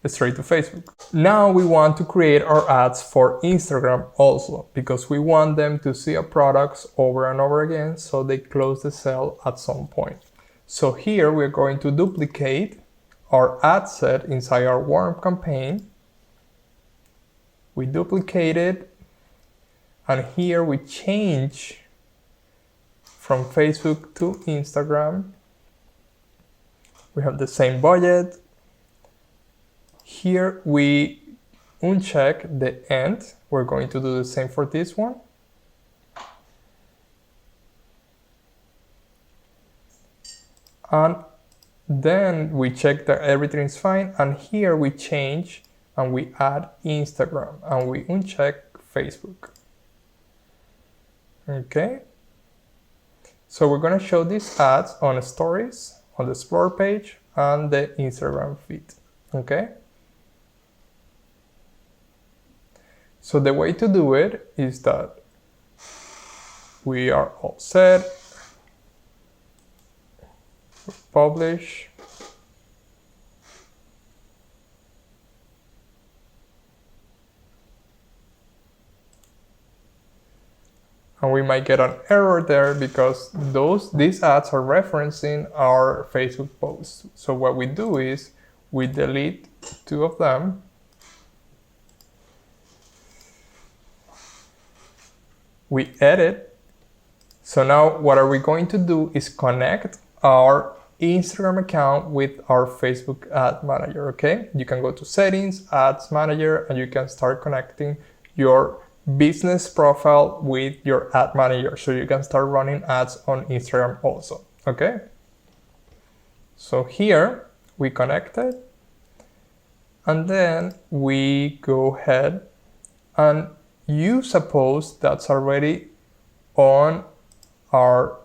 straight to Facebook. Now we want to create our ads for Instagram also, because we want them to see our products over and over again so they close the sale at some point. So here we're going to duplicate our ad set inside our warm campaign. We duplicate it, and here we change from Facebook to Instagram. We have the same budget. Here we uncheck the end. We're going to do the same for this one. And then we check that everything is fine. And here we change and we add Instagram and we uncheck Facebook. Okay. So we're going to show these ads on stories, on the Explore page, and the Instagram feed. Okay. So the way to do it is that we are all set. We publish. And we might get an error there because these ads are referencing our Facebook posts. So what we do is we delete 2 of them. We edit So now what are we going to do is connect our Instagram account with our Facebook ad manager, okay? You can go to settings, ads manager, and you can start connecting your business profile with your ad manager. So you can start running ads on Instagram also, okay? So here we connected, and then we go ahead and use a post that's already on our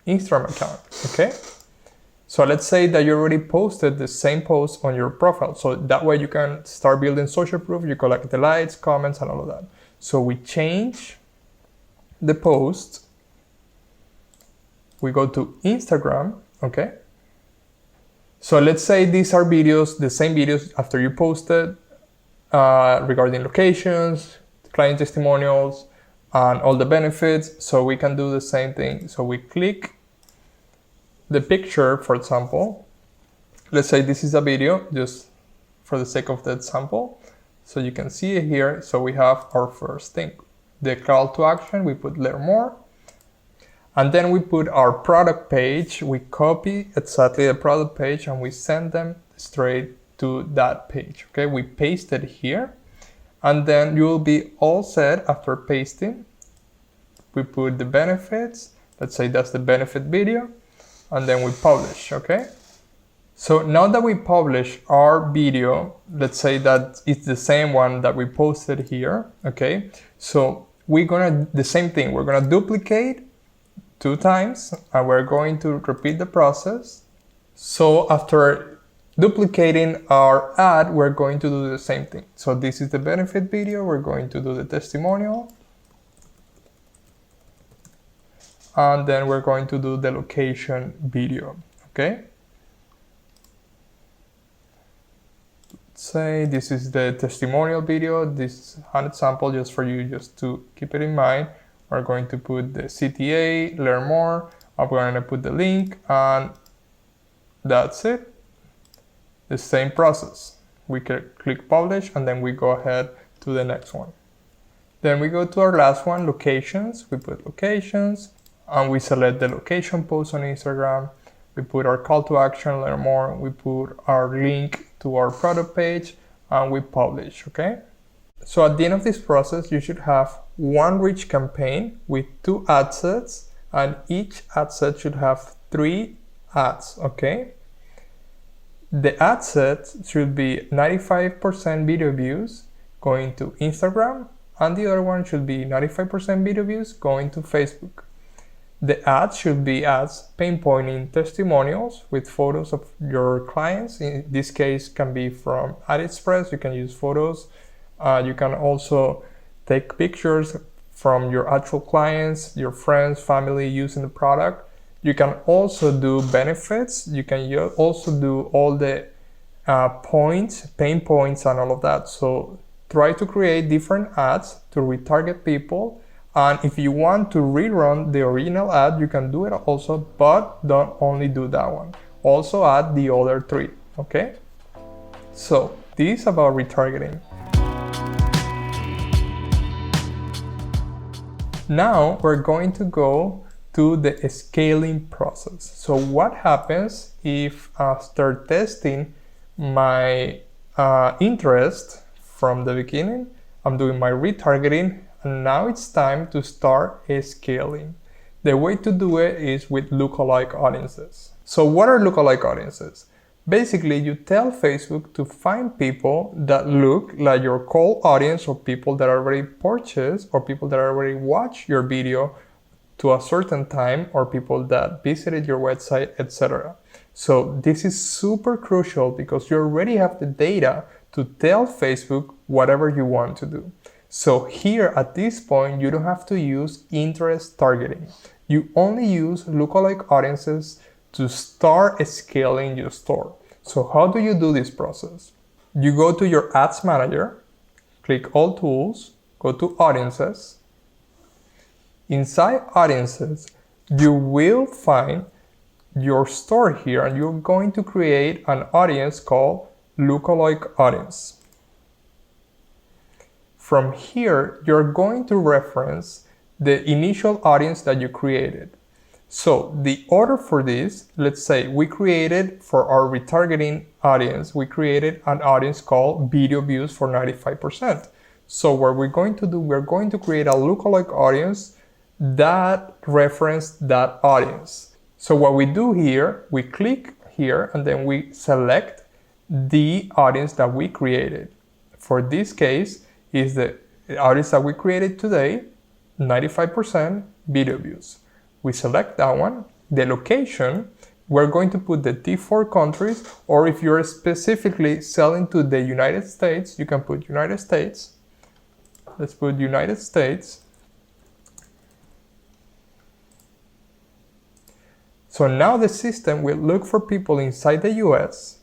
Instagram account, okay? So let's say that you already posted the same post on your profile. So that way you can start building social proof, you collect the likes, comments, and all of that. So we change the post, we go to Instagram, okay? So let's say these are videos, the same videos after you posted regarding locations, client testimonials, and all the benefits. So we can do the same thing. So we click the picture, for example. Let's say this is a video, just for the sake of the example. So you can see it here. So we have our first thing. The call to action, we put learn more. And then we put our product page. We copy exactly the product page and we send them straight to that page. Okay, we paste it here. And then you will be all set after pasting. We put the benefits. Let's say that's the benefit video. And then we publish, okay? So now that we publish our video, let's say that it's the same one that we posted here, okay? So we're gonna, the same thing, we're gonna duplicate 2 times and we're going to repeat the process. So after duplicating our ad, we're going to do the same thing. So this is the benefit video, we're going to do the testimonial. And then we're going to do the location video, okay? Let's say this is the testimonial video. This is an example just for you, just to keep it in mind. We're going to put the CTA, learn more, and we're gonna put the link, and that's it. The same process. We can click publish, and then we go ahead to the next one. Then we go to our last one, locations. We put locations. And we select the location post on Instagram. We put our call to action, learn more. We put our link to our product page and we publish, okay? So at the end of this process, you should have one rich campaign with 2 ad sets, and each ad set should have 3 ads, okay? The ad set should be 95% video views going to Instagram, and the other one should be 95% video views going to Facebook. The ads should be ads pinpointing testimonials with photos of your clients. In this case, can be from AliExpress. You can use photos. You can also take pictures from your actual clients, your friends, family using the product. You can also do benefits. You can also do all the points, pain points, and all of that. So try to create different ads to retarget people. And if you want to rerun the original ad, you can do it also, but don't only do that one. Also add the other 3, okay? So this is about retargeting. Now we're going to go to the scaling process. So what happens if after testing my interest from the beginning, I'm doing my retargeting, and now it's time to start scaling. The way to do it is with lookalike audiences. So what are lookalike audiences? Basically, you tell Facebook to find people that look like your core audience, or people that already purchased, or people that already watched your video to a certain time, or people that visited your website, etc. So this is super crucial because you already have the data to tell Facebook whatever you want to do. So here at this point, you don't have to use interest targeting. You only use lookalike audiences to start scaling your store. So how do you do this process? You go to your ads manager, click all tools, go to audiences. Inside audiences, you will find your store here, and you're going to create an audience called lookalike audience. From here, you're going to reference the initial audience that you created. So the order for this, let's say we created for our retargeting audience, we created an audience called video views for 95%. So what we're going to do, we're going to create a lookalike audience that reference that audience. So what we do here, we click here and then we select the audience that we created. For this case is the audience that we created today, 95% video views. We select that one. The location, we're going to put the T4 countries, or if you're specifically selling to the United States, you can put United States. Let's put United States. So now the system will look for people inside the US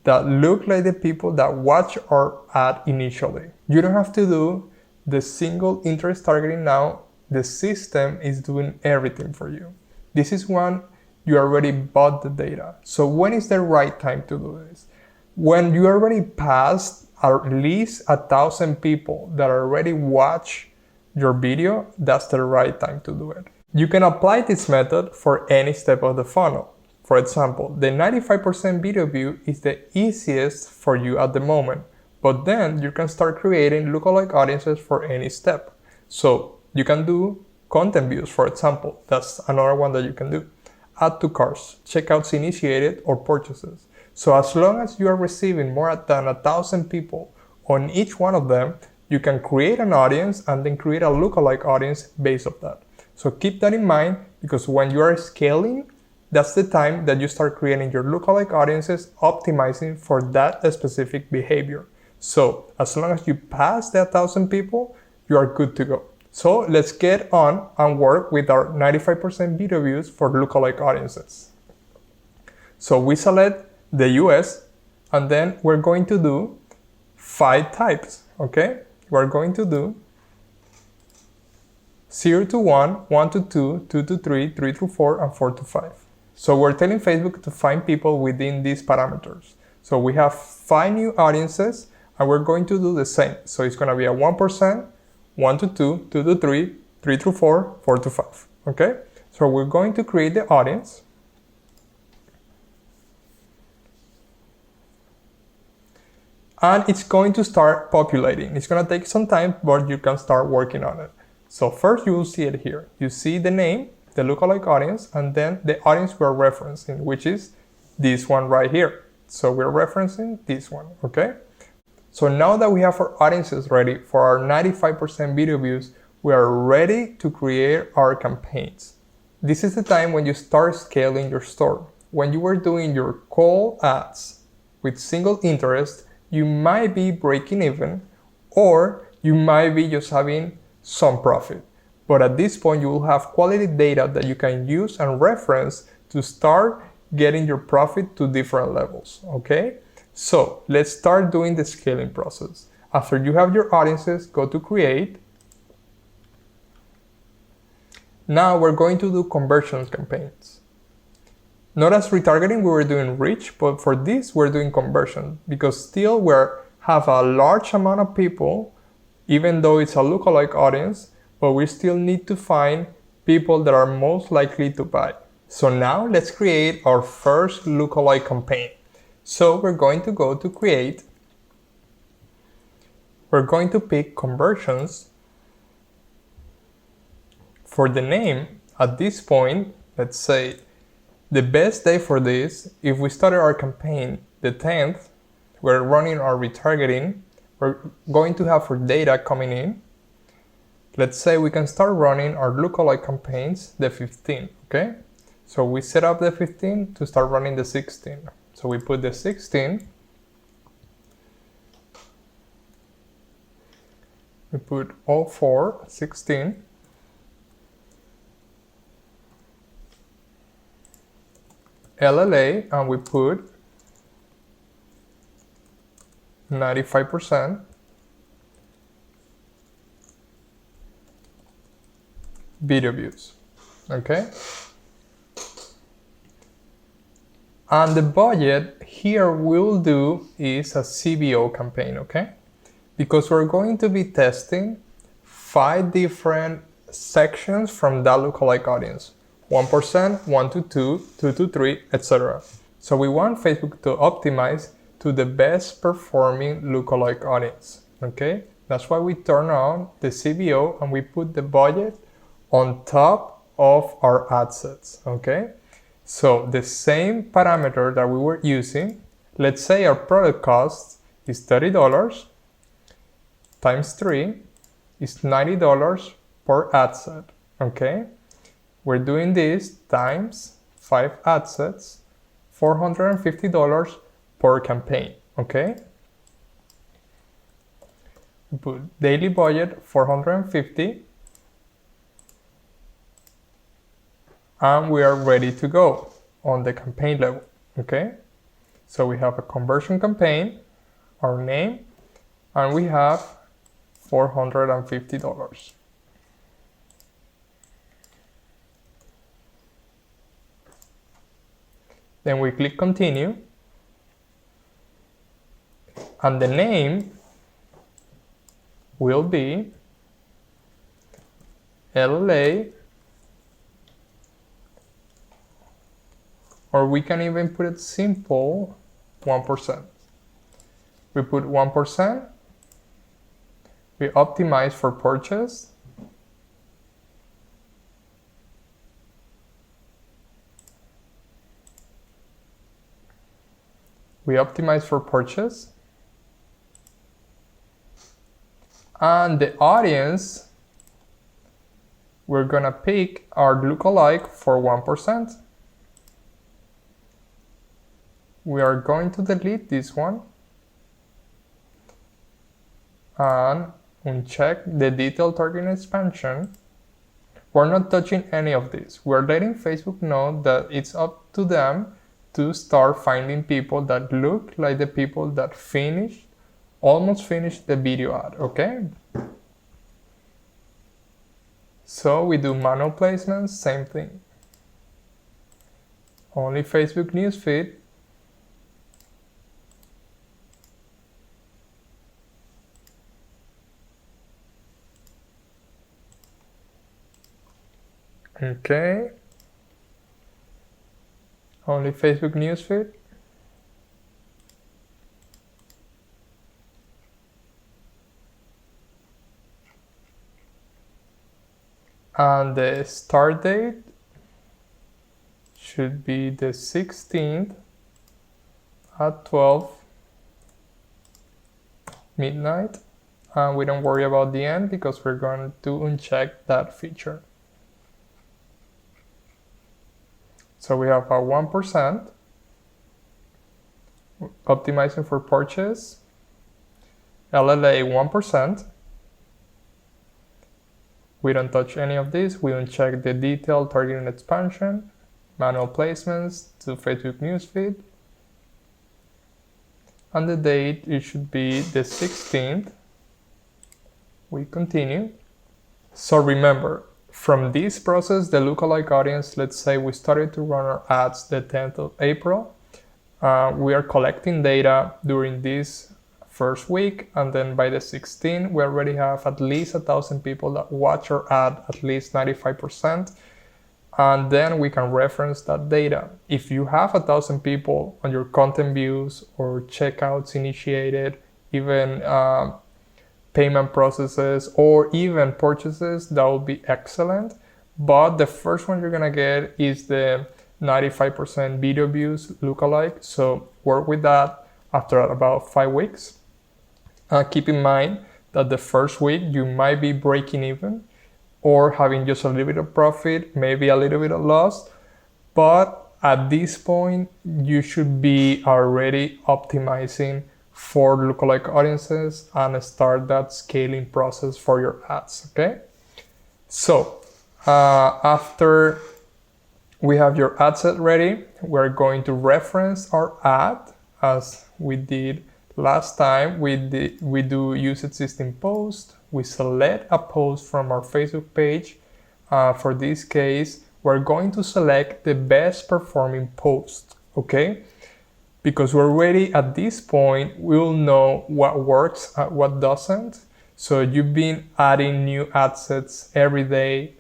that look like the people that watch our ad initially. You don't have to do the single interest targeting now. The system is doing everything for you. This is when you already bought the data. So when is the right time to do this? When you already passed at least 1,000 people that already watch your video, that's the right time to do it. You can apply this method for any step of the funnel. For example, the 95% video view is the easiest for you at the moment, but then you can start creating lookalike audiences for any step. So you can do content views, for example. That's another one that you can do. Add to carts, checkouts initiated, or purchases. So as long as you are receiving more than 1,000 people on each one of them, you can create an audience and then create a lookalike audience based on that. So keep that in mind, because when you are scaling, that's the time that you start creating your lookalike audiences, optimizing for that specific behavior. So as long as you pass the 1,000 people, you are good to go. So let's get on and work with our 95% video views for lookalike audiences. So we select the US and then we're going to do 5 types, okay? We're going to do 0 to 1, 1 to 2, 2 to 3, 3 to 4, and 4 to 5. So we're telling Facebook to find people within these parameters. So we have 5 new audiences and we're going to do the same. So it's going to be a 1%, 1 to 2, 2 to 3, 3 to 4, 4 to 5, okay? So we're going to create the audience. And it's going to start populating. It's going to take some time, but you can start working on it. So first you will see it here. You see the name, the lookalike audience, and then the audience we're referencing, which is this one right here. So we're referencing this one, okay? So now that we have our audiences ready for our 95% video views, we are ready to create our campaigns. This is the time when you start scaling your store. When you were doing your cold ads with single interest, you might be breaking even, or you might be just having some profit. But at this point, you will have quality data that you can use and reference to start getting your profit to different levels, okay? So let's start doing the scaling process. After you have your audiences, go to create. Now we're going to do conversion campaigns. Not as retargeting, we were doing reach, but for this we're doing conversion because still we have a large amount of people, even though it's a lookalike audience, but we still need to find people that are most likely to buy. So now let's create our first lookalike campaign. So we're going to go to create. We're going to pick conversions. For the name, at this point, let's say the best day for this, if we started our campaign the 10th, we're running our retargeting, we're going to have our data coming in. Let's say we can start running our lookalike campaigns the 15th, okay? So we set up the 15th to start running the 16th. So we put the 16, we put 04, 16, LLA, and we put 95% video views, okay? And the budget here we'll do is a CBO campaign, okay? Because we're going to be testing 5 different sections from that lookalike audience. 1%, 1 to 2, 2 to 3, etc. So we want Facebook to optimize to the best performing lookalike audience, okay? That's why we turn on the CBO and we put the budget on top of our ad sets, okay? So the same parameter that we were using, let's say our product cost is $30 times 3 is $90 per ad set, okay? We're doing this times 5 ad sets, $450 per campaign, okay? We put daily budget 450 and we are ready to go on the campaign level, okay? So we have a conversion campaign, our name, and we have $450. Then we click continue, and the name will be LA, or we can even put it simple, 1%. We put 1%, we optimize for purchase, and the audience, we're gonna pick our lookalike for 1%. We are going to delete this one and uncheck the detailed targeting expansion. We're not touching any of this. We're letting Facebook know that it's up to them to start finding people that look like the people that almost finished the video ad, okay? So we do manual placements, same thing. Only Facebook newsfeed. Okay. Only Facebook newsfeed. And the start date should be the 16th at 12 midnight. And we don't worry about the end because we're going to uncheck that feature. So we have our 1%, optimizing for purchase, LLA 1%. We don't touch any of this. We uncheck the detailed targeting expansion, manual placements to Facebook newsfeed. And the date, it should be the 16th. We continue. So remember, from this process, the lookalike audience, let's say we started to run our ads the 10th of April. We are collecting data during this first week, and then by the 16th, we already have at least 1,000 people that watch our ad, at least 95%. And then we can reference that data. If you have 1,000 people on your content views or checkouts initiated, even payment processes or even purchases, that would be excellent. But the first one you're gonna get is the 95% video views lookalike. So work with that after about 5 weeks. Keep in mind that the first week you might be breaking even or having just a little bit of profit, maybe a little bit of loss. But at this point, you should be already optimizing for lookalike audiences and start that scaling process for your ads, okay? So after we have your ad set ready, we're going to reference our ad as we did last time. We do use existing post. We select a post from our Facebook page. For this case, we're going to select the best performing post, okay? Because we're ready at this point, we'll know what works, what doesn't. So you've been adding new ad sets every day,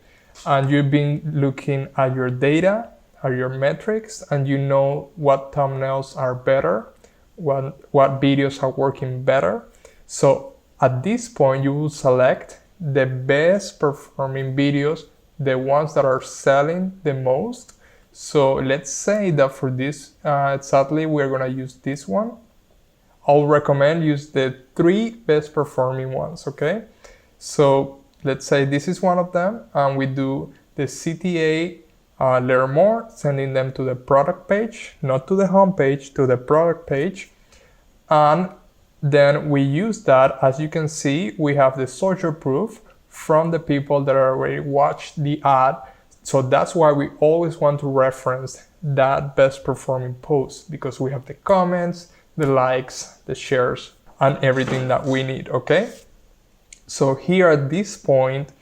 and you've been looking at your data, at your metrics, and you know what thumbnails are better, what videos are working better. So at this point, you will select the best performing videos, the ones that are selling the most. So let's say that for this, sadly, we're gonna use this one. I'll recommend use the 3 best performing ones, okay? So let's say this is one of them, and we do the CTA learn more, sending them to the product page, not to the home page, to the product page. And then we use that. As you can see, we have the social proof from the people that already watched the ad. So that's why we always want to reference that best performing post, because we have the comments, the likes, the shares, and everything that we need, okay? So here at this point,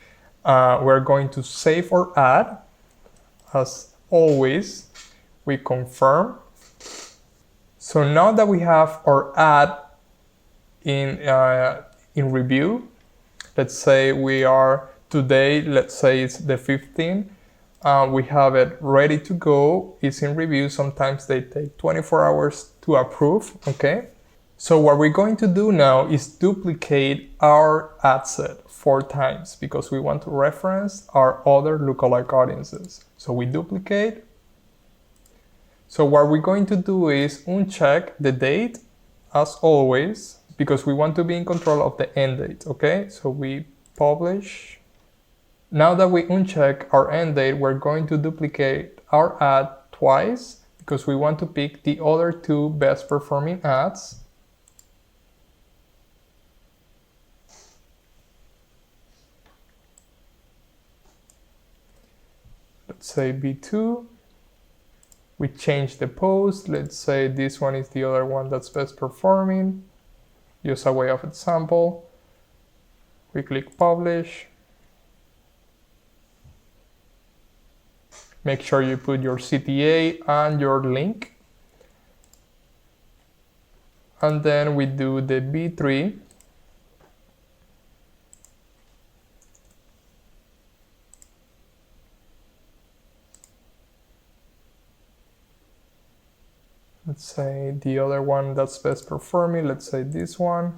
we're going to save our ad. As always, we confirm. So now that we have our ad in review, let's say we are today, let's say it's the 15th, we have it ready to go. It's in review. Sometimes they take 24 hours to approve, okay? So what we're going to do now is duplicate our ad set 4 times, because we want to reference our other lookalike audiences. So we duplicate. So what we're going to do is uncheck the date, as always, because we want to be in control of the end date, okay? So we publish. Now that we uncheck our end date, we're going to duplicate our ad twice, because we want to pick the other 2 best performing ads. Let's say B2. We change the post. Let's say this one is the other one that's best performing. Just a way of example. We click publish. Make sure you put your CTA and your link. And then we do the B3. Let's say the other one that's best performing, let's say this one.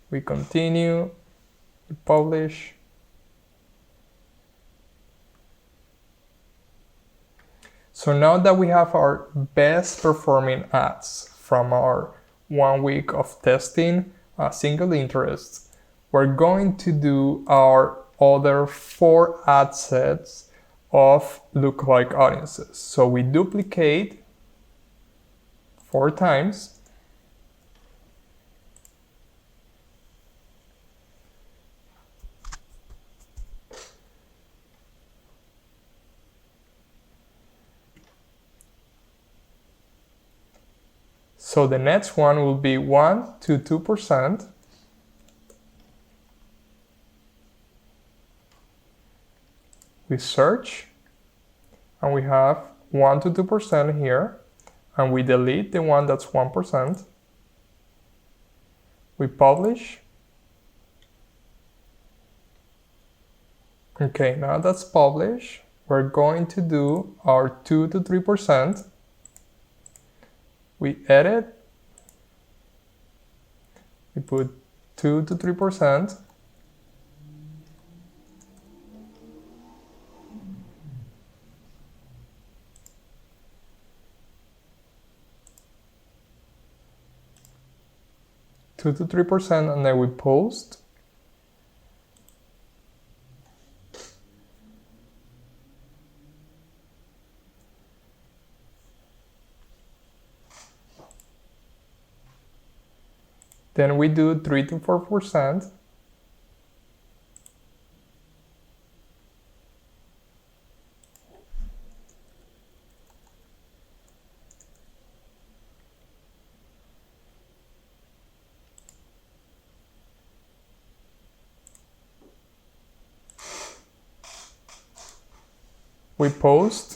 We continue, we publish. So now that we have our best performing ads from our 1 week of testing, single interest, we're going to do our other 4 ad sets of lookalike audiences. So we duplicate 4 times. So the next one will be 1 to 2%. We search, and we have 1 to 2% here. And we delete the one that's 1%. We publish. Okay, now that's published. We're going to do our 2 to 3%. We edit. We put 2 to 3%. Two to 3%, and then we post. Then we do 3 to 4%. We post.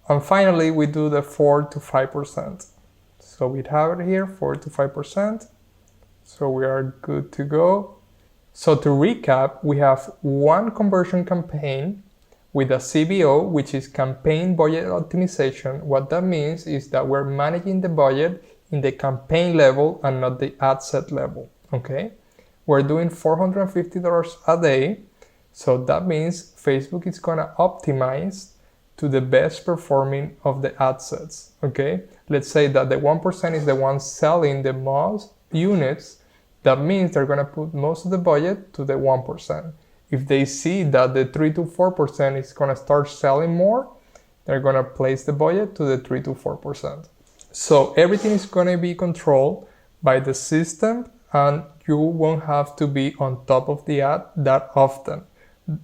And finally, we do the 4 to 5%. So we have it here, 4 to 5%. So we are good to go. So to recap, we have one conversion campaign with a CBO, which is campaign budget optimization. What that means is that we're managing the budget in the campaign level and not the ad set level, okay? We're doing $450 a day. So that means Facebook is gonna optimize to the best performing of the ad sets, okay? Let's say that the 1% is the one selling the most units. That means they're gonna put most of the budget to the 1%. If they see that the 3 to 4% is gonna start selling more, they're gonna place the budget to the 3 to 4%. So everything is gonna be controlled by the system, and you won't have to be on top of the ad that often.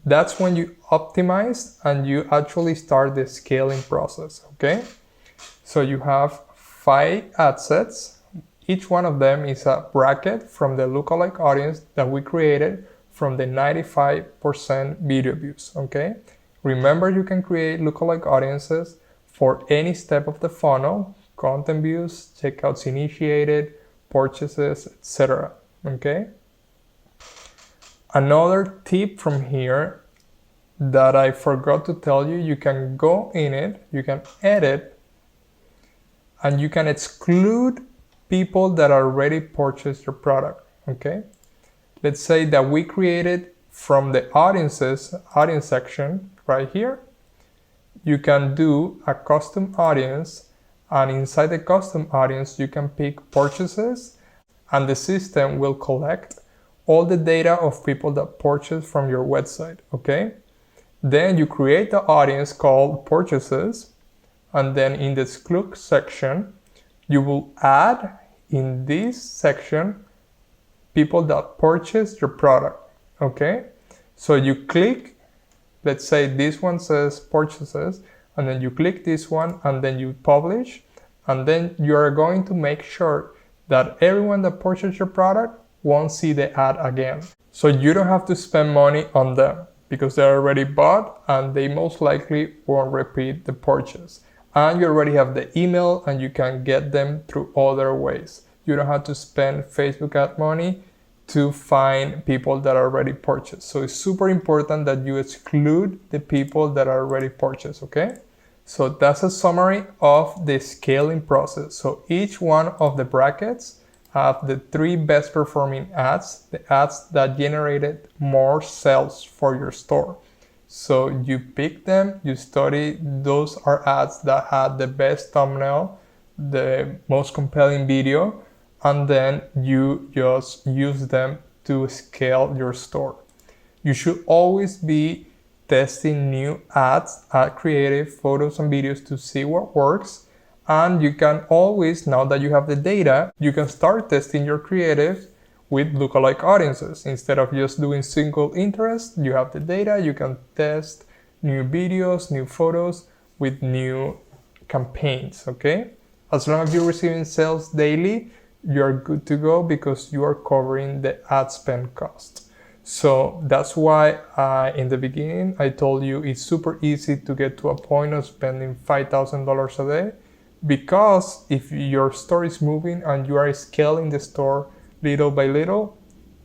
That's when you optimize and you actually start the scaling process, okay? So you have 5 ad sets. Each one of them is a bracket from the lookalike audience that we created from the 95% video views, okay? Remember, you can create lookalike audiences for any step of the funnel: content views, checkouts initiated, purchases, etc., okay? Another tip from here that I forgot to tell you, you can go in it, you can edit, and you can exclude people that already purchased your product, okay? Let's say that we created from the audience section right here. You can do a custom audience, and inside the custom audience, you can pick purchases, and the system will collect all the data of people that purchase from your website, okay? Then you create the audience called purchases, and then in the exclude section, you will add in this section people that purchase your product, okay? So you click, let's say this one says purchases, and then you click this one, and then you publish, and then you are going to make sure that everyone that purchased your product won't see the ad again. So you don't have to spend money on them because they're already bought and they most likely won't repeat the purchase. And you already have the email and you can get them through other ways. You don't have to spend Facebook ad money to find people that already purchased. So it's super important that you exclude the people that are already purchased, okay? So that's a summary of the scaling process. So each one of the brackets have the 3 best performing ads, the ads that generated more sales for your store. So you pick them, you study, those are ads that had the best thumbnail, the most compelling video, and then you just use them to scale your store. You should always be testing new ads, ad creative, photos and videos to see what works. And you can always, now that you have the data, you can start testing your creatives with lookalike audiences. Instead of just doing single interest, you have the data, you can test new videos, new photos with new campaigns, okay? As long as you're receiving sales daily, you're good to go because you are covering the ad spend cost. So that's why in the beginning I told you it's super easy to get to a point of spending $5,000 a day, because if your store is moving and you are scaling the store little by little,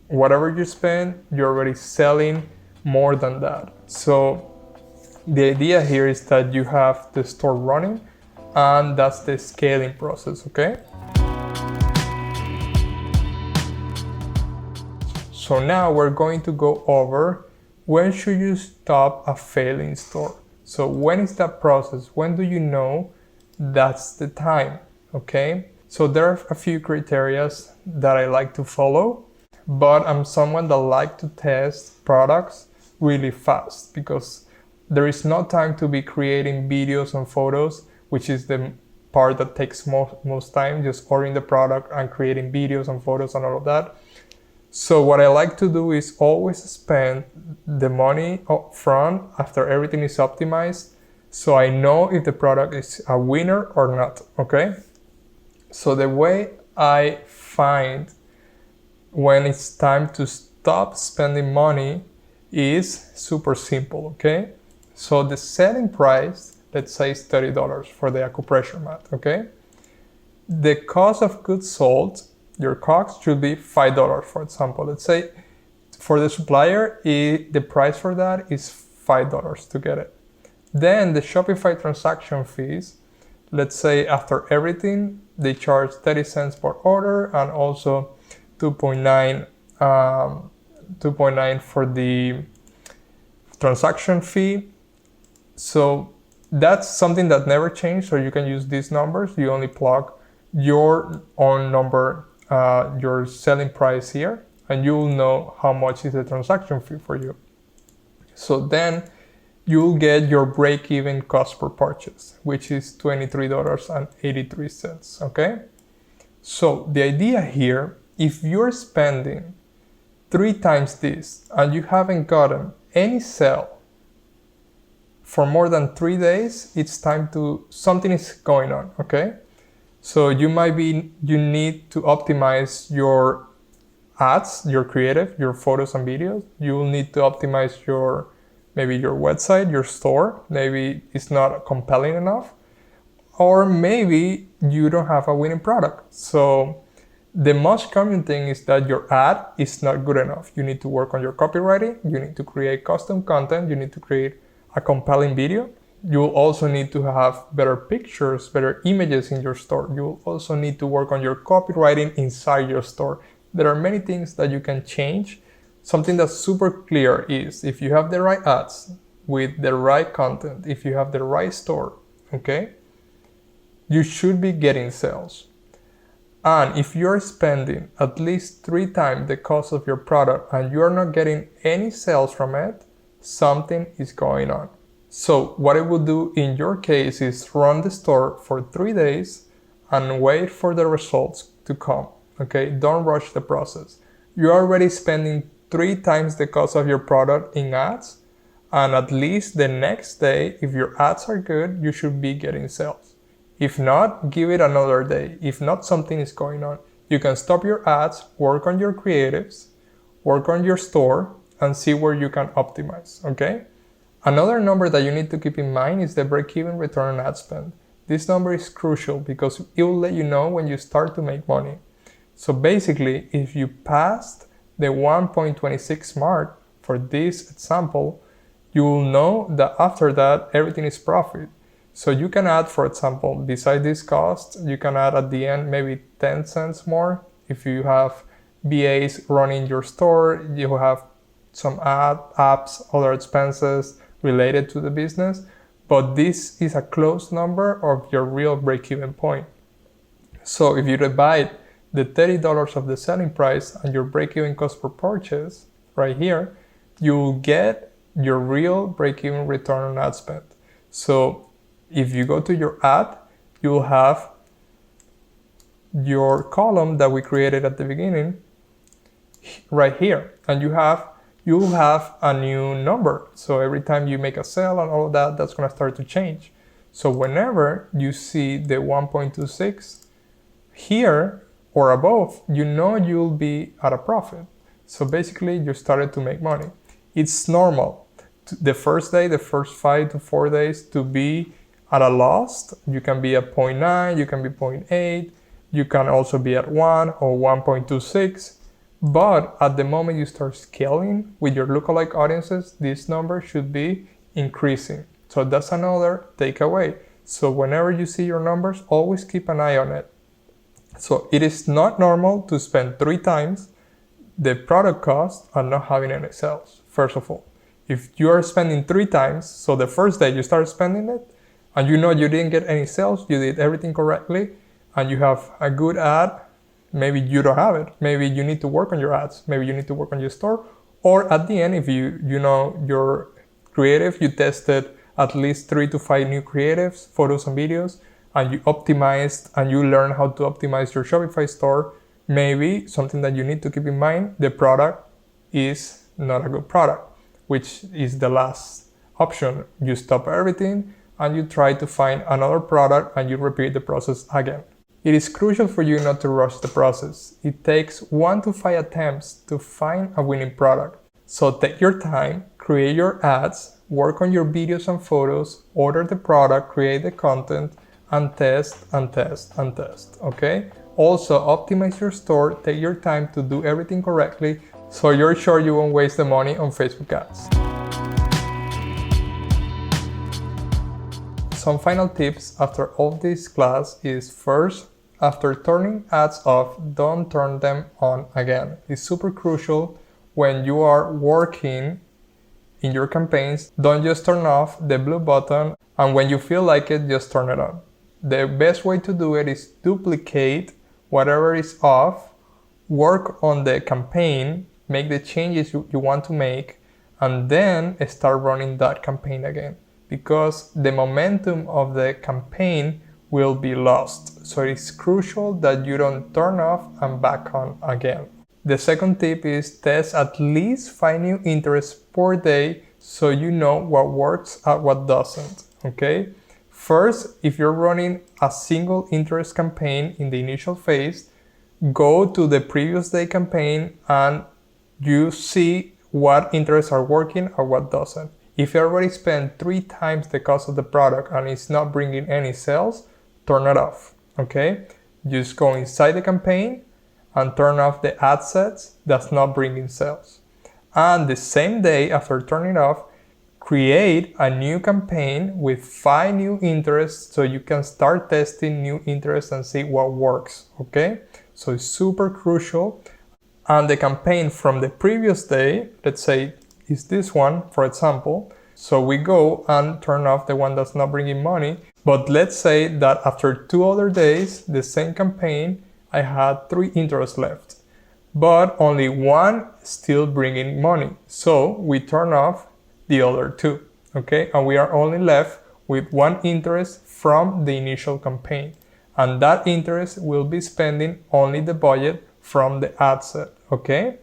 whatever you spend, you're already selling more than that. So the idea here is that you have the store running, and that's the scaling process, okay? So now we're going to go over when should you stop a failing store. So when is that process? When do you know that's the time, okay? So there are a few criteria that I like to follow, but I'm someone that like to test products really fast because there is no time to be creating videos and photos, which is the part that takes most time, just ordering the product and creating videos and photos and all of that. So what I like to do is always spend the money up front after everything is optimized, so I know if the product is a winner or not, okay? So the way I find when it's time to stop spending money is super simple, okay? So the selling price, let's say it's $30 for the acupressure mat, okay? The cost of goods sold, your COGS, should be $5, for example. Let's say for the supplier, the price for that is $5 to get it. Then the Shopify transaction fees, let's say after everything, they charge 30 cents per order and also 2.9 for the transaction fee. So that's something that never changed. So you can use these numbers. You only plug your own number, your selling price here, and you will know how much is the transaction fee for you. So then you'll get your break-even cost per purchase, which is $23.83, okay? So the idea here, if you're spending 3 times this and you haven't gotten any sale for more than 3 days, it's time to, something is going on, okay? So you need to optimize your ads, your creative, your photos and videos. You will need to optimize maybe your website, your store. Maybe it's not compelling enough, or maybe you don't have a winning product. So the most common thing is that your ad is not good enough. You need to work on your copywriting. You need to create custom content. You need to create a compelling video. You will also need to have better pictures, better images in your store. You will also need to work on your copywriting inside your store. There are many things that you can change. Something that's super clear is if you have the right ads with the right content, if you have the right store, okay, you should be getting sales. And if you're spending at least 3 times the cost of your product and you're not getting any sales from it, something is going on. So what I would do in your case is run the store for 3 days and wait for the results to come, okay? Don't rush the process. You're already spending 3 times the cost of your product in ads, and at least the next day, if your ads are good, you should be getting sales. If not, give it another day. If not, something is going on. You can stop your ads, work on your creatives, work on your store, and see where you can optimize, okay? Another number that you need to keep in mind is the break-even return on ad spend. This number is crucial because it will let you know when you start to make money. So basically, if you passed the 1.26 mark for this example, you will know that after that, everything is profit. So you can add, for example, beside this cost, you can add at the end maybe 10 cents more. If you have VAs running your store, you have some apps, other expenses related to the business, but this is a close number of your real break-even point. So if you divide the $30 of the selling price and your break-even cost per purchase right here, you will get your real break-even return on ad spend. So if you go to your ad, you will have your column that we created at the beginning right here, and you will have a new number. So every time you make a sale and all of that, that's gonna start to change. So whenever you see the 1.26 here or above, you know you'll be at a profit. So basically you started to make money. It's normal the first day, the first 5 to 4 days to be at a loss. You can be at 0.9, you can be 0.8, you can also be at 1 or 1.26. But at the moment you start scaling with your lookalike audiences, this number should be increasing. So that's another takeaway. So whenever you see your numbers, always keep an eye on it. So it is not normal to spend 3 times the product cost and not having any sales, first of all. If you are spending 3 times, so the first day you start spending it, and you know you didn't get any sales, you did everything correctly, and you have a good ad, maybe you don't have it. Maybe you need to work on your ads. Maybe you need to work on your store. Or at the end, if you know your creative, you tested at least 3 to 5 new creatives, photos and videos, and you optimized and you learn how to optimize your Shopify store, maybe something that you need to keep in mind, the product is not a good product, which is the last option. You stop everything and you try to find another product and you repeat the process again. It is crucial for you not to rush the process. It takes 1 to 5 attempts to find a winning product. So take your time, create your ads, work on your videos and photos, order the product, create the content, and test and test and test, okay? Also, optimize your store, take your time to do everything correctly so you're sure you won't waste the money on Facebook ads. Some final tips after all this class is first, after turning ads off, don't turn them on again. It's super crucial when you are working in your campaigns. Don't just turn off the blue button and when you feel like it, just turn it on. The best way to do it is duplicate whatever is off, work on the campaign, make the changes you want to make, and then start running that campaign again. Because the momentum of the campaign will be lost. So it's crucial that you don't turn off and back on again. The second tip is test at least 5 new interests per day so you know what works and what doesn't, okay? First, if you're running a single interest campaign in the initial phase, go to the previous day campaign and you see what interests are working or what doesn't. If you already spent 3 times the cost of the product and it's not bringing any sales, turn it off, okay? Just go inside the campaign and turn off the ad sets that's not bringing sales. And the same day after turning it off, create a new campaign with 5 new interests so you can start testing new interests and see what works, okay? So it's super crucial. And the campaign from the previous day, let's say is this one, for example. So we go and turn off the one that's not bringing money. But let's say that after 2 other days, the same campaign, I had 3 interests left, but only 1 still bringing money. So we turn off the other 2, okay? And we are only left with 1 interest from the initial campaign. And that interest will be spending only the budget from the ad set, okay?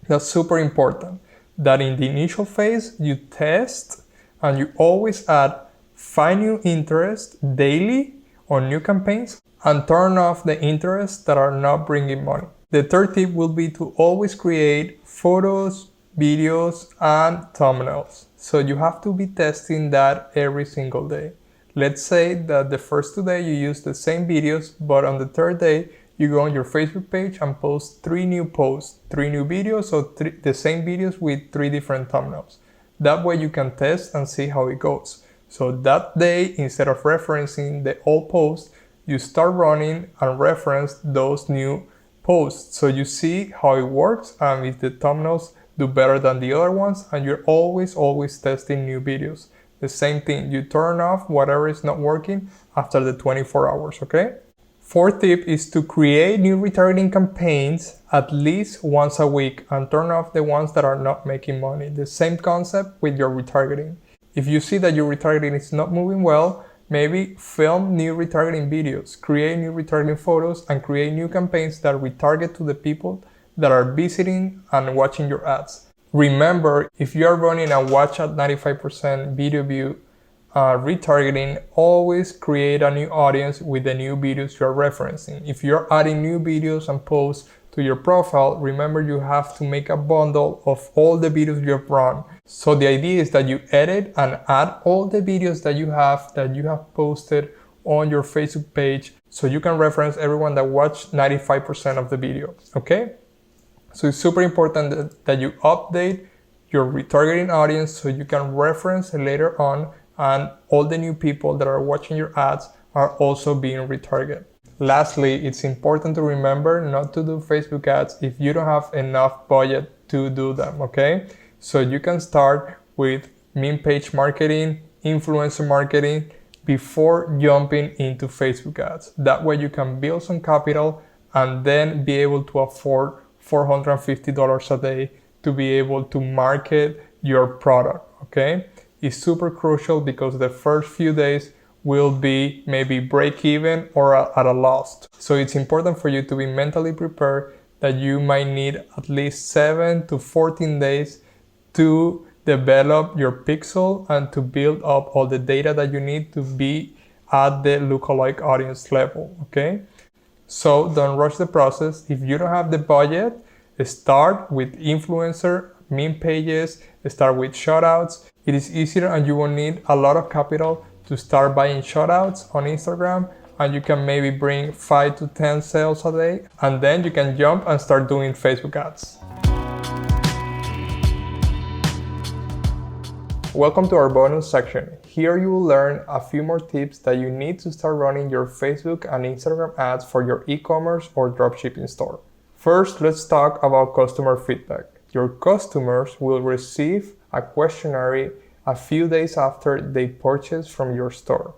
That's super important, that in the initial phase, you test and you always add 5 new interests daily on new campaigns and turn off the interests that are not bringing money. The third tip will be to always create photos, videos, and thumbnails. So you have to be testing that every single day. Let's say that the first 2 days you use the same videos, but on the third day, you go on your Facebook page and post 3 new posts, 3 new videos, or the same videos with 3 different thumbnails. That way you can test and see how it goes. So that day, instead of referencing the old post, you start running and reference those new posts. So you see how it works and if the thumbnails do better than the other ones, and you're always testing new videos. The same thing, you turn off whatever is not working after the 24 hours, okay? Fourth tip is to create new retargeting campaigns at least once a week and turn off the ones that are not making money. The same concept with your retargeting. If you see that your retargeting is not moving well, maybe film new retargeting videos, create new retargeting photos, and create new campaigns that retarget to the people that are visiting and watching your ads. Remember, if you are running a watch at 95% video view retargeting, always create a new audience with the new videos you are referencing. If you're adding new videos and posts to your profile, remember you have to make a bundle of all the videos you have run. So the idea is that you edit and add all the videos that you have posted on your Facebook page so you can reference everyone that watched 95% of the video, okay? So it's super important that you update your retargeting audience so you can reference later on and all the new people that are watching your ads are also being retargeted. Lastly, it's important to remember not to do Facebook ads if you don't have enough budget to do them, okay? So you can start with meme page marketing, influencer marketing before jumping into Facebook ads. That way you can build some capital and then be able to afford $450 a day to be able to market your product, okay? It's super crucial because the first few days will be maybe break even or at a loss. So it's important for you to be mentally prepared that you might need at least 7 to 14 days to develop your pixel and to build up all the data that you need to be at the lookalike audience level, okay? So don't rush the process. If you don't have the budget, start with influencer, meme pages, start with shoutouts. It is easier and you won't need a lot of capital to start buying shoutouts on Instagram, and you can maybe bring 5 to 10 sales a day, and then you can jump and start doing Facebook ads. Welcome to our bonus section. Here you will learn a few more tips that you need to start running your Facebook and Instagram ads for your e-commerce or dropshipping store. First, let's talk about customer feedback. Your customers will receive a questionnaire a few days after they purchase from your store.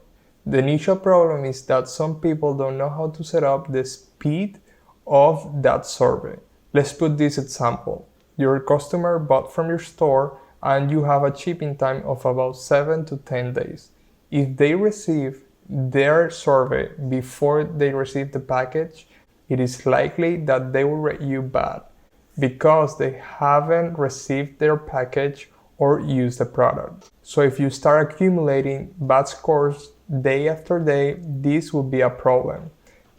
The initial problem is that some people don't know how to set up the speed of that survey. Let's put this example. Your customer bought from your store and you have a shipping time of about 7 to 10 days. If they receive their survey before they receive the package, it is likely that they will rate you bad because they haven't received their package or used the product. So if you start accumulating bad scores day after day, this will be a problem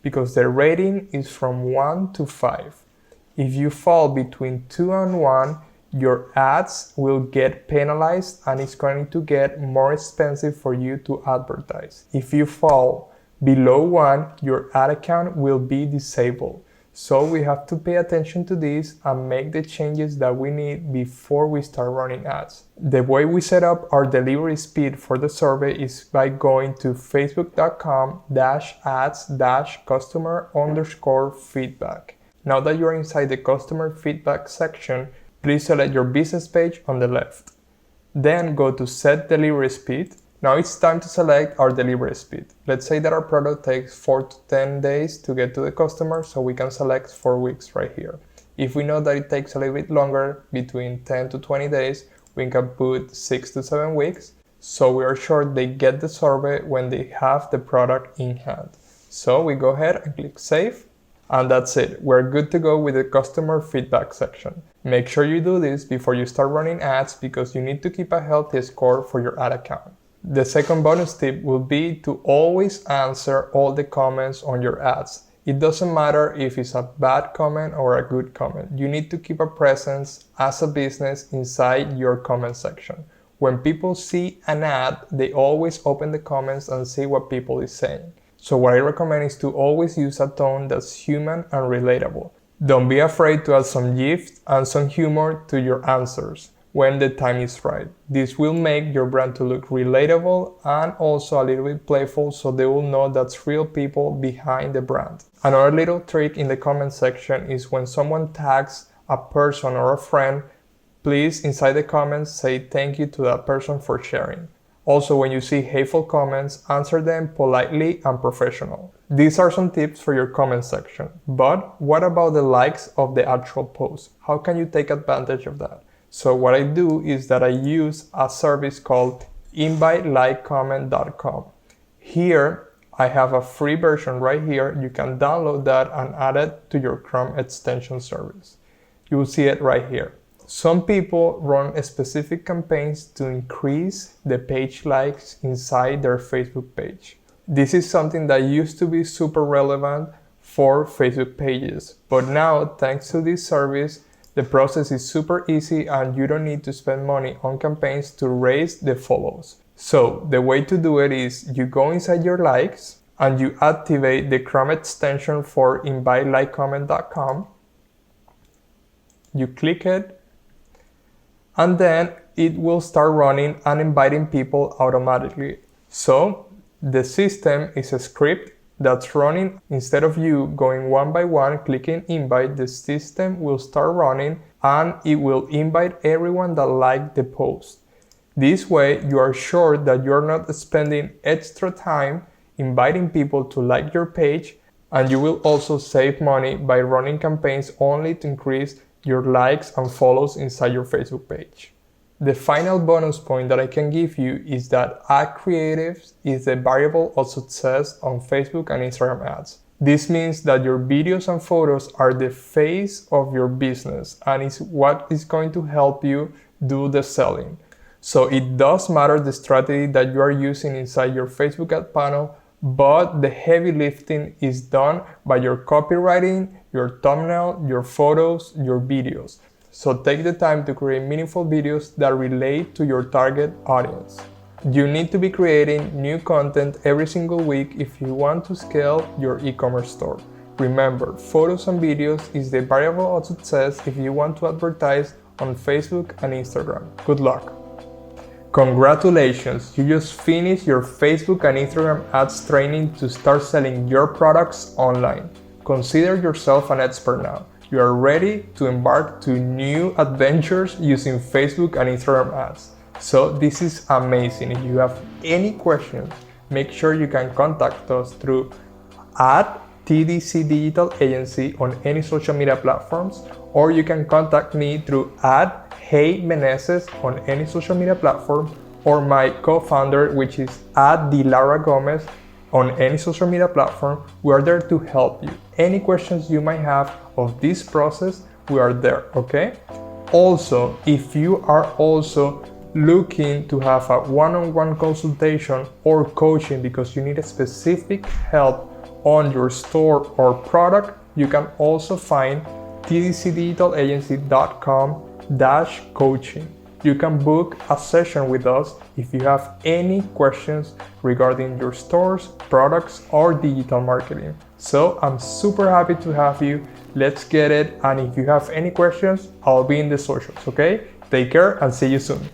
because the rating is from 1 to 5. If you fall between 2 and 1, your ads will get penalized and it's going to get more expensive for you to advertise. If you fall below 1, your ad account will be disabled. So we have to pay attention to this and make the changes that we need before we start running ads. The way we set up our delivery speed for the survey is by going to facebook.com/ads-customer_feedback. Now that you're inside the customer feedback section, please select your business page on the left. Then go to Set Delivery Speed. Now it's time to select our delivery speed. Let's say that our product takes 4 to 10 days to get to the customer, so we can select 4 weeks right here. If we know that it takes a little bit longer, between 10 to 20 days, we can put 6 to 7 weeks, so we are sure they get the survey when they have the product in hand. So we go ahead and click Save. And that's it. We're good to go with the customer feedback section. Make sure you do this before you start running ads because you need to keep a healthy score for your ad account. The second bonus tip will be to always answer all the comments on your ads. It doesn't matter if it's a bad comment or a good comment. You need to keep a presence as a business inside your comment section. When people see an ad, they always open the comments and see what people is saying. So what I recommend is to always use a tone that's human and relatable. Don't be afraid to add some gifs and some humor to your answers when the time is right. This will make your brand to look relatable and also a little bit playful, so they will know that's real people behind the brand. Another little trick in the comment section is when someone tags a person or a friend, please inside the comments say thank you to that person for sharing. Also, when you see hateful comments, answer them politely and professional. These are some tips for your comment section. But what about the likes of the actual post? How can you take advantage of that? So what I do is that I use a service called invitelikecomment.com. Here, I have a free version right here. You can download that and add it to your Chrome extension service. You will see it right here. Some people run specific campaigns to increase the page likes inside their Facebook page. This is something that used to be super relevant for Facebook pages, but now thanks to this service, the process is super easy and you don't need to spend money on campaigns to raise the follows. So the way to do it is you go inside your likes and you activate the Chrome extension for invitelikecomment.com. You click it, and then it will start running and inviting people automatically. So the system is a script that's running. Instead of you going one by one clicking invite, the system will start running and it will invite everyone that liked the post. This way you are sure that you're not spending extra time inviting people to like your page, and you will also save money by running campaigns only to increase your likes and follows inside your Facebook page. The final bonus point that I can give you is that ad creatives is the variable of success on Facebook and Instagram ads. This means that your videos and photos are the face of your business and is what is going to help you do the selling. So it does matter the strategy that you are using inside your Facebook ad panel, but the heavy lifting is done by your copywriting, your thumbnail, your photos, your videos. So take the time to create meaningful videos that relate to your target audience. You need to be creating new content every single week if you want to scale your e-commerce store. Remember, photos and videos is the variable of success if you want to advertise on Facebook and Instagram. Good luck! Congratulations, you just finished your Facebook and Instagram ads training to start selling your products online. Consider yourself an expert now. You are ready to embark to new adventures using Facebook and Instagram ads. So this is amazing. If you have any questions, make sure you can contact us through @TDC Digital Agency on any social media platforms, or you can contact me through @HeyMeneses on any social media platform, or my co-founder, which is @DiLaraGomez on any social media platform. We are there to help you. Any questions you might have of this process, we are there, okay? Also, if you are also looking to have a one-on-one consultation or coaching because you need a specific help on your store or product, you can also find tdcdigitalagency.com/coaching. You can book a session with us if you have any questions regarding your stores, products, or digital marketing. So I'm super happy to have you. Let's get it. And if you have any questions, I'll be in the socials, okay? Take care and see you soon.